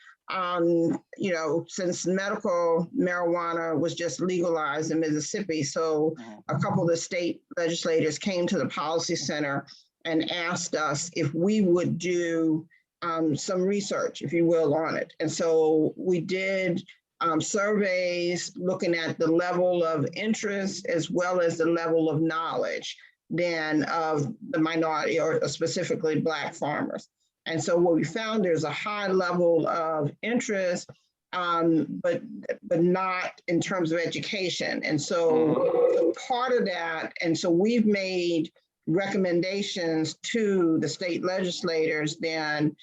since medical marijuana was just legalized in Mississippi, so a couple of the state legislators came to the policy center and asked us if we would do some research, if you will, on it. And so we did surveys looking at the level of interest as well as the level of knowledge then of the minority or specifically Black farmers. And so what we found, there's a high level of interest, but not in terms of education. And so part of that, and so we've made recommendations to the state legislators then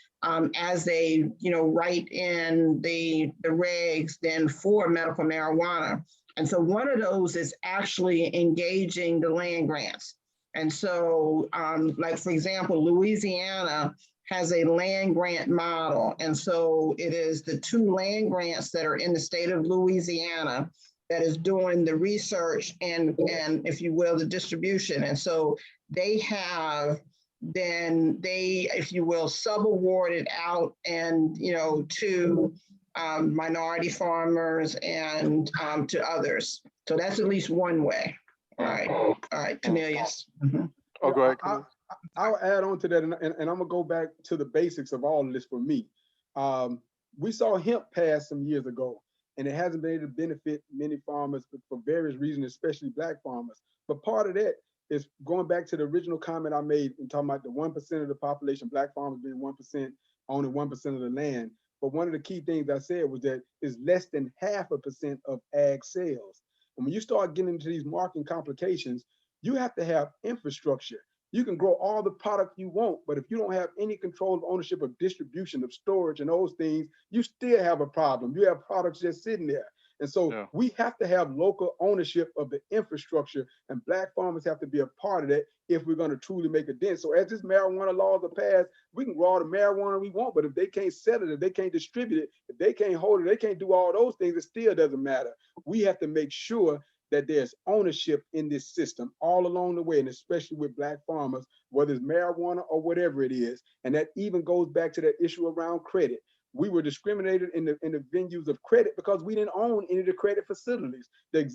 as they write in the regs then for medical marijuana. And so one of those is actually engaging the land grants. And so like, for example, Louisiana has a land grant model. And so it is the 2 land grants that are in the state of Louisiana that is doing the research and if you will, the distribution. And so they have then if you will, subawarded out and, to minority farmers and to others. So that's at least one way. All right, Cornelius. Oh, go ahead. I'll add on to that, and I'm gonna go back to the basics of all of this for me. We saw hemp pass some years ago, and it hasn't been able to benefit many farmers for various reasons, especially Black farmers. But part of that is going back to the original comment I made and talking about the 1% of the population, Black farmers being 1%, owning 1% of the land. But one of the key things I said was that it's less than 0.5% of ag sales. And when you start getting into these marketing complications, you have to have infrastructure. You can grow all the product you want, but if you don't have any control of ownership of distribution, of storage and those things, you still have a problem. You have products just sitting there. And so we have to have local ownership of the infrastructure, and Black farmers have to be a part of that if we're going to truly make a dent. So as this marijuana laws are passed, we can grow all the marijuana we want, but if they can't sell it, if they can't distribute it, if they can't hold it, they can't do all those things, it still doesn't matter. We have to make sure that there's ownership in this system all along the way, and especially with Black farmers, whether it's marijuana or whatever it is. And that even goes back to that issue around credit. We were discriminated in the venues of credit because we didn't own any of the credit facilities. The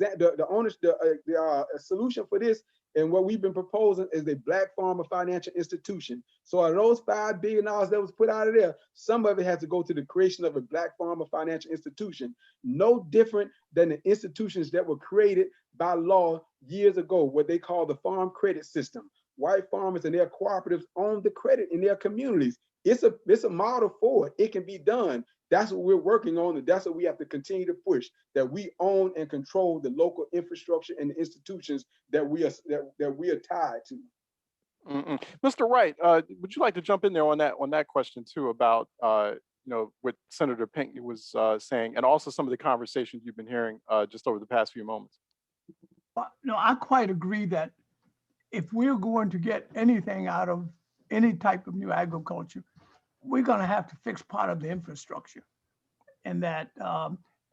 solution for this and what we've been proposing is a Black farmer financial institution. So of those $5 billion that was put out of there, some of it has to go to the creation of a Black farmer financial institution, no different than the institutions that were created by law years ago, what they call the farm credit system. White farmers and their cooperatives own the credit in their communities. It's a model for it. It can be done. That's what we're working on, and that's what we have to continue to push, that we own and control the local infrastructure and the institutions that we are tied to. Mr. Wright, would you like to jump in there on that question too about what Senator Pinckney was saying, and also some of the conversations you've been hearing just over the past few moments? Well, no, I quite agree that if we're going to get anything out of any type of new agriculture, we're going to have to fix part of the infrastructure, and that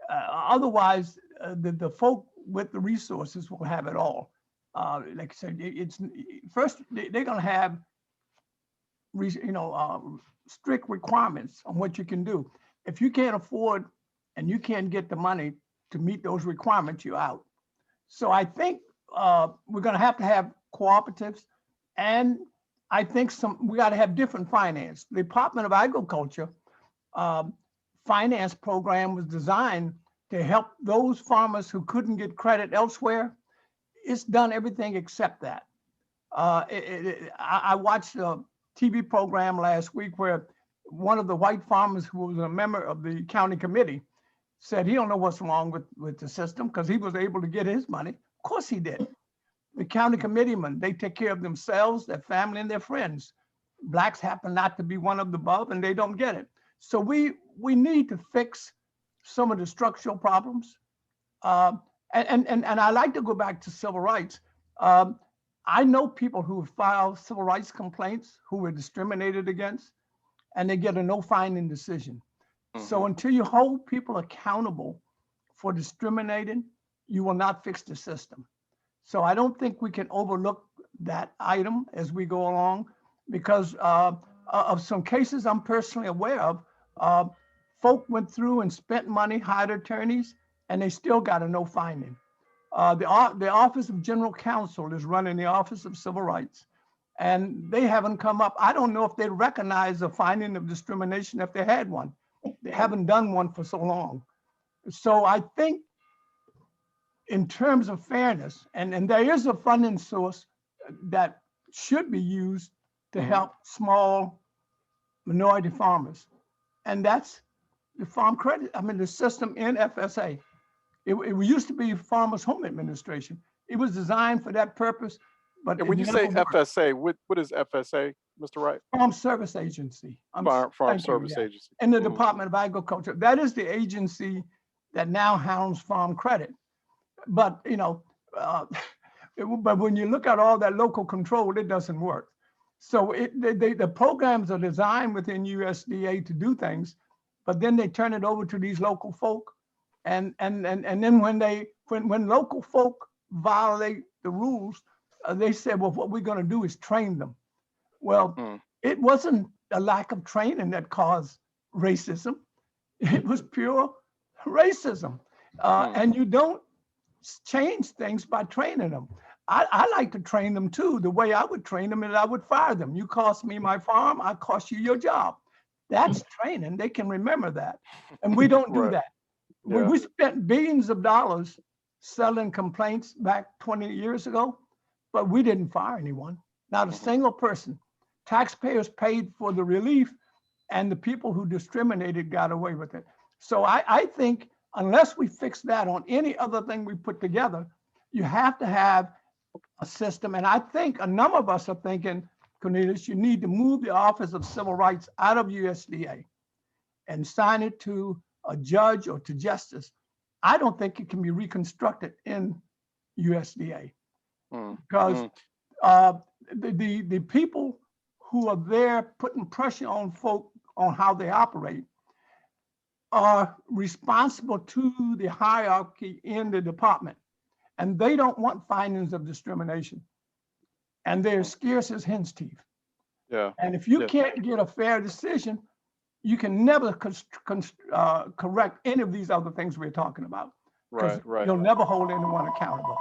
otherwise the folk with the resources will have it all. Like I said, it's first they're going to have strict requirements on what you can do. If you can't afford and you can't get the money to meet those requirements, you're out. So I think we're going to have cooperatives, and I think we got to have different finance. The Department of Agriculture finance program was designed to help those farmers who couldn't get credit elsewhere. It's done everything except that. I watched a TV program last week where one of the white farmers who was a member of the county committee said he don't know what's wrong with the system because he was able to get his money. Of course he did. The county committeemen, they take care of themselves, their family, and their friends. Blacks happen not to be one of the above, and they don't get it. So we need to fix some of the structural problems. And I like to go back to civil rights. I know people who filed civil rights complaints who were discriminated against, and they get a no finding decision. So until you hold people accountable for discriminating, you will not fix the system. So I don't think we can overlook that item as we go along, because of some cases I'm personally aware of, folk went through and spent money, hired attorneys, and they still got a no finding. The Office of General Counsel is running the Office of Civil Rights, and they haven't come up. I don't know if they recognize a finding of discrimination if they had one. They haven't done one for so long. So I think in terms of fairness, and there is a funding source that should be used to help small minority farmers, and that's the farm credit. I mean, the system in FSA. It used to be Farmers Home Administration. It was designed for that purpose, but when you say FSA, what is FSA, Mr. Wright? Farm Service Agency. Farm Service Agency. In the Department of Agriculture. That is the agency that now handles farm credit. But but when you look at all that local control, it doesn't work. So the programs are designed within USDA to do things, but then they turn it over to these local folk, and then when local folk violate the rules, they say, well, what we're going to do is train them. Well, it wasn't a lack of training that caused racism; it was pure racism, and you don't change things by training them. I like to train them too. The way I would train them is I would fire them. You cost me my farm, I cost you your job. That's training. They can remember that. And we don't do that. Yeah. We spent billions of dollars settling complaints back 20 years ago, but we didn't fire anyone. Not a single person. Taxpayers paid for the relief, and the people who discriminated got away with it. So I think unless we fix that on any other thing we put together, you have to have a system. And I think a number of us are thinking, Cornelius, you need to move the Office of Civil Rights out of USDA and sign it to a judge or to justice. I don't think it can be reconstructed in USDA because the people who are there putting pressure on folk on how they operate are responsible to the hierarchy in the department. and they don't want findings of discrimination. And they're scarce as hen's teeth. Yeah. And if you Yeah. can't get a fair decision, you can never correct any of these other things we're talking about. Because Right. you'll never hold anyone accountable.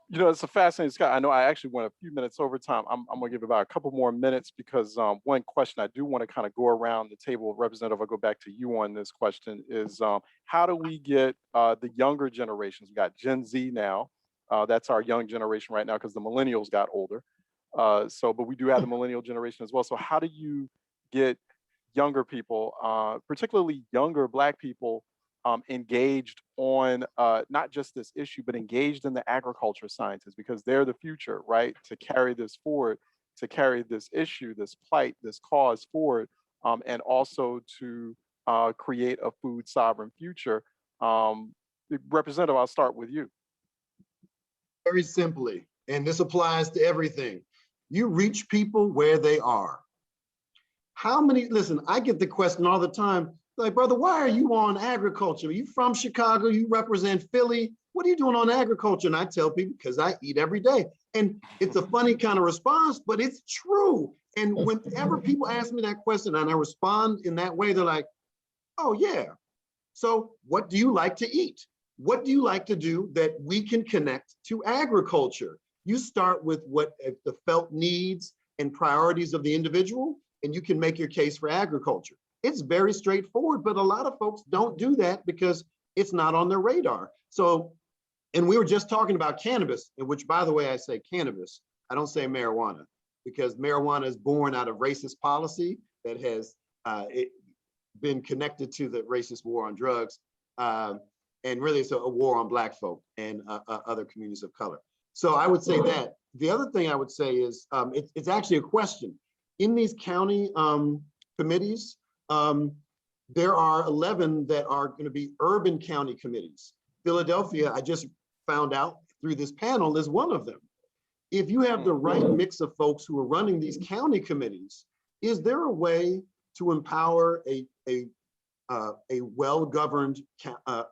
You know, it's a fascinating, Scott. I know I actually went a few minutes over time. I'm gonna give about a couple more minutes because one question I do want to kind of go around the table, Representative, I'll go back to you on this question, is how do we get the younger generations? We got Gen Z now. That's our young generation right now because the millennials got older. But we do have the millennial generation as well. So how do you get younger people, particularly younger Black people, engaged on not just this issue, but engaged in the agriculture sciences, because they're the future, right? To carry this forward, to carry this issue, this plight, this cause forward, and also to create a food sovereign future. Representative, I'll start with you. Very simply, and this applies to everything. You reach people where they are. How many, listen, I get the question all the time, like, brother, why are you on agriculture? Are you from Chicago? You represent Philly. What are you doing on agriculture? And I tell people, because I eat every day. And it's a funny kind of response, but it's true. And whenever people ask me that question and I respond in that way, they're like, oh yeah. So what do you like to eat? What do you like to do that we can connect to agriculture? You start with what the felt needs and priorities of the individual, and you can make your case for agriculture. It's very straightforward, but a lot of folks don't do that because it's not on their radar. So, and we were just talking about cannabis, in which, by the way, I say cannabis, I don't say marijuana, because marijuana is born out of racist policy that has been connected to the racist war on drugs. And really it's a war on Black folk and other communities of color. So I would say that. The other thing I would say is, it's actually a question. In these county committees, there are 11 that are going to be urban county committees. Philadelphia, I just found out through this panel, is one of them. If you have the right mix of folks who are running these county committees, is there a way to empower a well-governed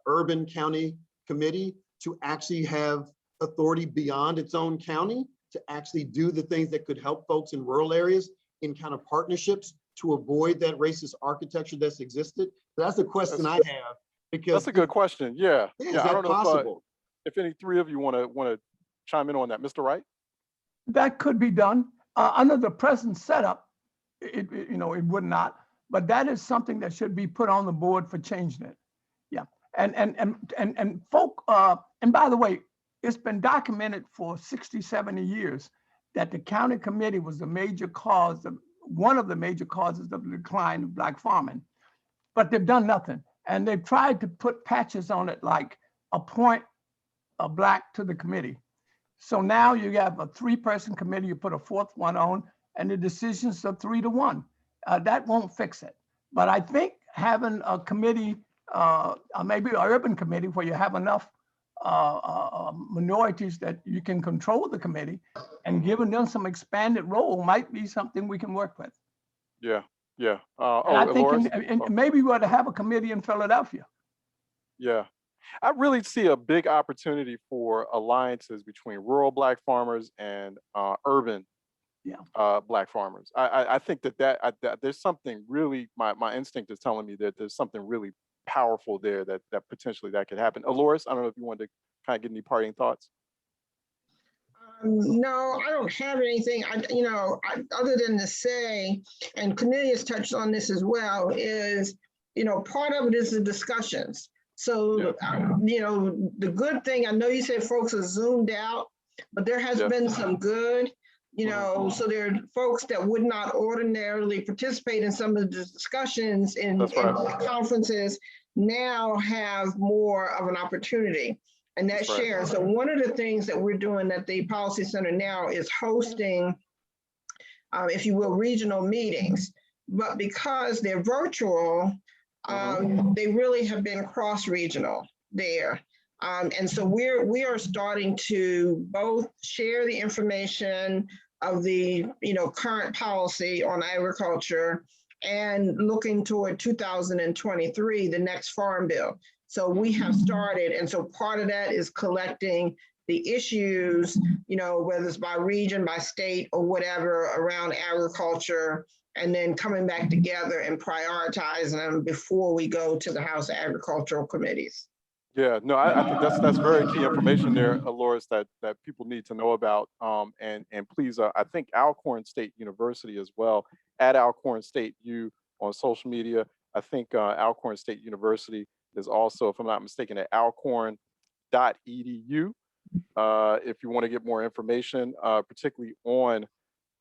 urban county committee to actually have authority beyond its own county to actually do the things that could help folks in rural areas in kind of partnerships to avoid that racist architecture that's existed? That's the question I have, because that's a good question. Yeah. is I that don't know possible? if any three of you want to chime in on that. Mr. Wright? That could be done under the present setup. It would not, but that is something that should be put on the board for changing it. Yeah, and folk. And by the way, it's been documented for 60, 70 years that the county committee was the major cause of one of the major causes of the decline of Black farming, but they've done nothing. And they've tried to put patches on it, like appoint a Black to the committee. So now you have a 3-person committee, you put a 4th one on, and the decisions are 3-1. That won't fix it. But I think having a committee, maybe an urban committee where you have enough minorities that you can control the committee, and giving them some expanded role might be something we can work with. Yeah. And I think maybe we ought to have a committee in Philadelphia. Yeah. I really see a big opportunity for alliances between rural Black farmers and urban Black farmers. I think that there's something really, my instinct is telling me that there's something really powerful there that potentially that could happen. Aloris, I don't know if you wanted to kind of get any parting thoughts. No, I don't have anything. Other than to say, and Cornelius touched on this as well, is part of it is the discussions. So the good thing, I know you said folks are zoomed out, but there has been some good. So there are folks that would not ordinarily participate in some of the discussions in conferences now have more of an opportunity, and that's shared. So one of the things that we're doing at the Policy Center now is hosting, if you will, regional meetings, but because they're virtual, they really have been cross-regional there. And so we are starting to both share the information of the current policy on agriculture and looking toward 2023, the next farm bill. So we have started, and so part of that is collecting the issues, whether it's by region, by state, or whatever around agriculture, and then coming back together and prioritizing them before we go to the House Agricultural Committees. Yeah, no, I think that's very key information there, Loris, that people need to know about. And please, I think Alcorn State University as well. At Alcorn State U on social media. I think Alcorn State University is also, if I'm not mistaken, at alcorn.edu. If you want to get more information, particularly on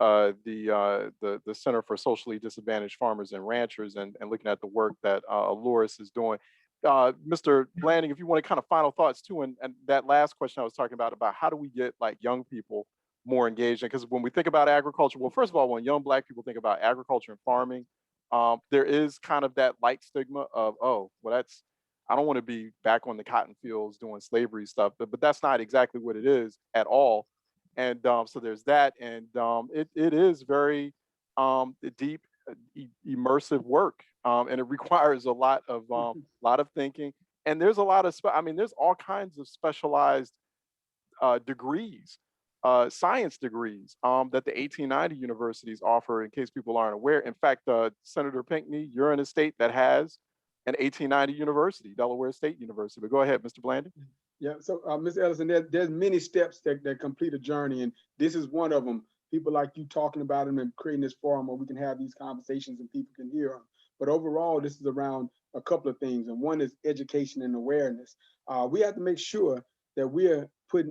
the Center for Socially Disadvantaged Farmers and Ranchers, and looking at the work that Loris is doing. Mr. Blanding, if you want to kind of final thoughts too, and that last question I was talking about how do we get like young people more engaged? Because when we think about agriculture, well, first of all, when young Black people think about agriculture and farming, there is kind of that light stigma of, oh, well, I don't want to be back on the cotton fields doing slavery stuff, but that's not exactly what it is at all. And so there's that, and it is very deep, immersive work, and it requires a lot of thinking. And there's a lot of, there's all kinds of specialized degrees, science degrees that the 1890 universities offer, in case people aren't aware. In fact, Senator Pinckney, you're in a state that has an 1890 university, Delaware State University. But go ahead, Mr. Blanding. Yeah, so Ms. Ellison, there's many steps that complete a journey, and this is one of them. People like you talking about them and creating this forum where we can have these conversations and people can hear them. But overall, this is around a couple of things, and one is education and awareness. We have to make sure that we're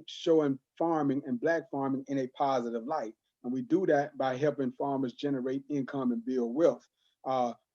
showing farming and Black farming in a positive light, and we do that by helping farmers generate income and build wealth.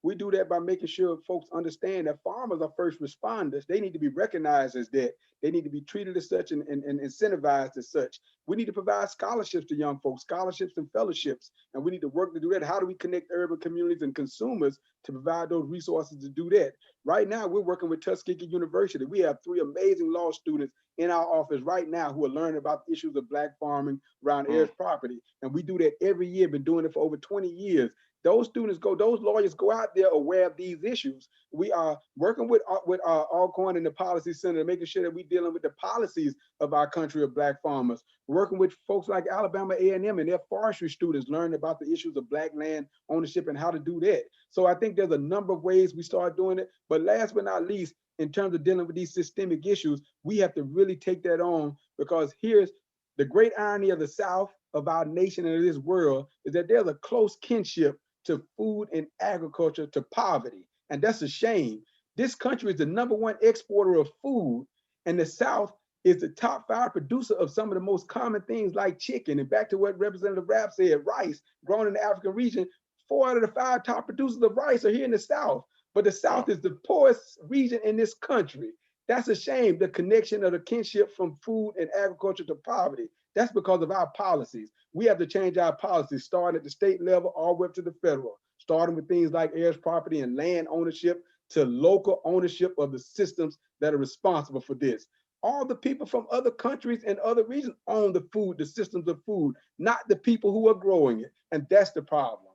We do that by making sure folks understand that farmers are first responders. They need to be recognized as that. They need to be treated as such and incentivized as such. We need to provide scholarships to young folks, scholarships and fellowships, and we need to work to do that. How do we connect urban communities and consumers to provide those resources to do that? Right now, we're working with Tuskegee University. We have 3 amazing law students in our office right now who are learning about the issues of Black farming around heirs property. And we do that every year, been doing it for over 20 years. Those lawyers go out there aware of these issues. We are working with Alcorn and the Policy Center, making sure that we're dealing with the policies of our country of Black farmers. Working with folks like Alabama A&M and their forestry students learning about the issues of Black land ownership and how to do that. So I think there's a number of ways we start doing it. But last but not least, in terms of dealing with these systemic issues, we have to really take that on, because here's the great irony of the South, of our nation and of this world, is that there's a close kinship to food and agriculture, to poverty. And that's a shame. This country is the #1 exporter of food, and the South is the top 5 producer of some of the most common things like chicken. And back to what Representative Rapp said, rice, grown in the African region, 4 out of the 5 top producers of rice are here in the South. But the South is the poorest region in this country. That's a shame, the connection of the kinship from food and agriculture to poverty. That's because of our policies. We have to change our policies, starting at the state level all the way up to the federal, starting with things like heirs property and land ownership, to local ownership of the systems that are responsible for this. All the people from other countries and other regions own the food, the systems of food, not the people who are growing it. And that's the problem.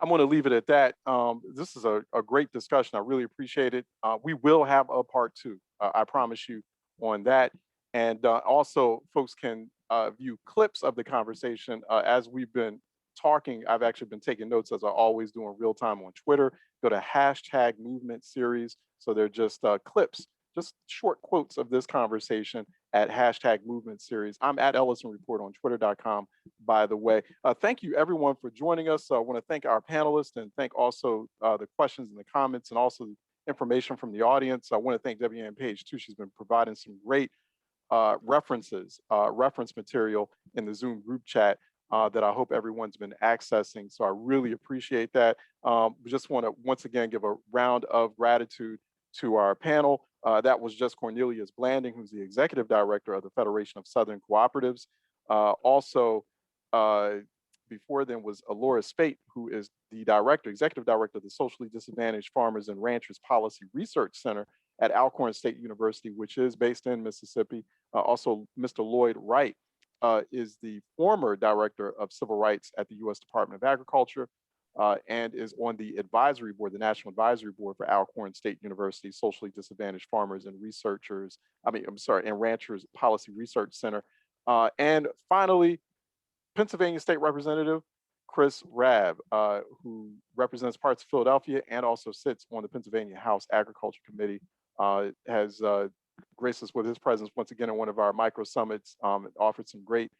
I'm going to leave it at that. This is a great discussion. I really appreciate it. We will have a part 2. I promise you on that. And also, folks can view clips of the conversation as we've been talking. I've actually been taking notes, as I always do, in real time on Twitter. Go to #movement_series. So they're just clips, just short quotes of this conversation at #movement_series. I'm at Ellison Report on Twitter.com, by the way. Thank you, everyone, for joining us. I want to thank our panelists and thank also the questions and the comments and also the information from the audience. I want to thank Debbie Ann Page, too. She's been providing some great reference material in the Zoom group chat that I hope everyone's been accessing. So I really appreciate that. We just want to once again give a round of gratitude to our panel. That was just Cornelius Blanding, who's the Executive Director of the Federation of Southern Cooperatives. Also, before then was Alora Spate, who is the Executive Director of the Socially Disadvantaged Farmers and Ranchers Policy Research Center at Alcorn State University, which is based in Mississippi. Also, Mr. Lloyd Wright is the former Director of Civil Rights at the U.S. Department of Agriculture. and is on the advisory board, the National Advisory Board for Alcorn State University Socially Disadvantaged Farmers and Researchers, and Ranchers Policy Research Center. And finally, Pennsylvania State Representative Chris Rabb, who represents parts of Philadelphia and also sits on the Pennsylvania House Agriculture Committee, has graced us with his presence once again in one of our micro summits, offered some great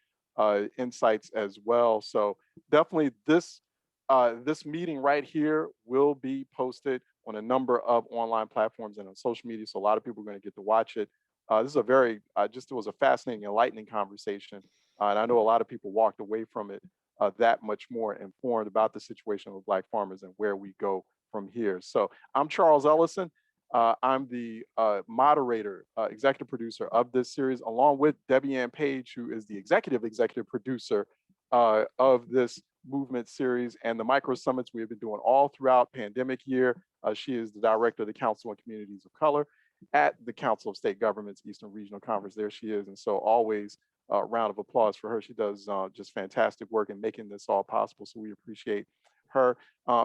insights as well. So definitely this meeting right here will be posted on a number of online platforms and on social media. So a lot of people are going to get to watch it. This is a very, it was a fascinating, enlightening conversation. And I know a lot of people walked away from it that much more informed about the situation with Black farmers and where we go from here. So I'm Charles Ellison. I'm the moderator, executive producer of this series, along with Debbie Ann Page, who is the executive producer of this movement series and the micro summits we have been doing all throughout pandemic year. She is the director of the Council on Communities of Color at the Council of State Governments Eastern Regional Conference. There she is. And so always a round of applause for her. She does just fantastic work in making this all possible. So we appreciate her.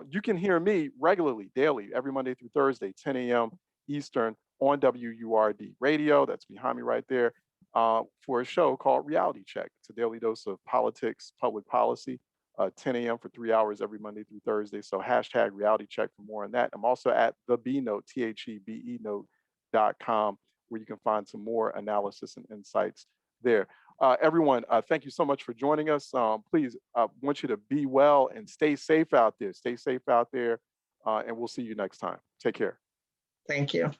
You can hear me regularly, daily, every Monday through Thursday, 10 a.m. Eastern on WURD radio. That's behind me right there, for a show called Reality Check. It's a daily dose of politics, public policy, 10 a.m. for 3 hours every Monday through Thursday. So hashtag Reality Check for more on that. I'm also at the B Note, THEBENote.com, where you can find some more analysis and insights there. Everyone, thank you so much for joining us. Please, I want you to be well and stay safe out there. Stay safe out there, and we'll see you next time. Take care. Thank you.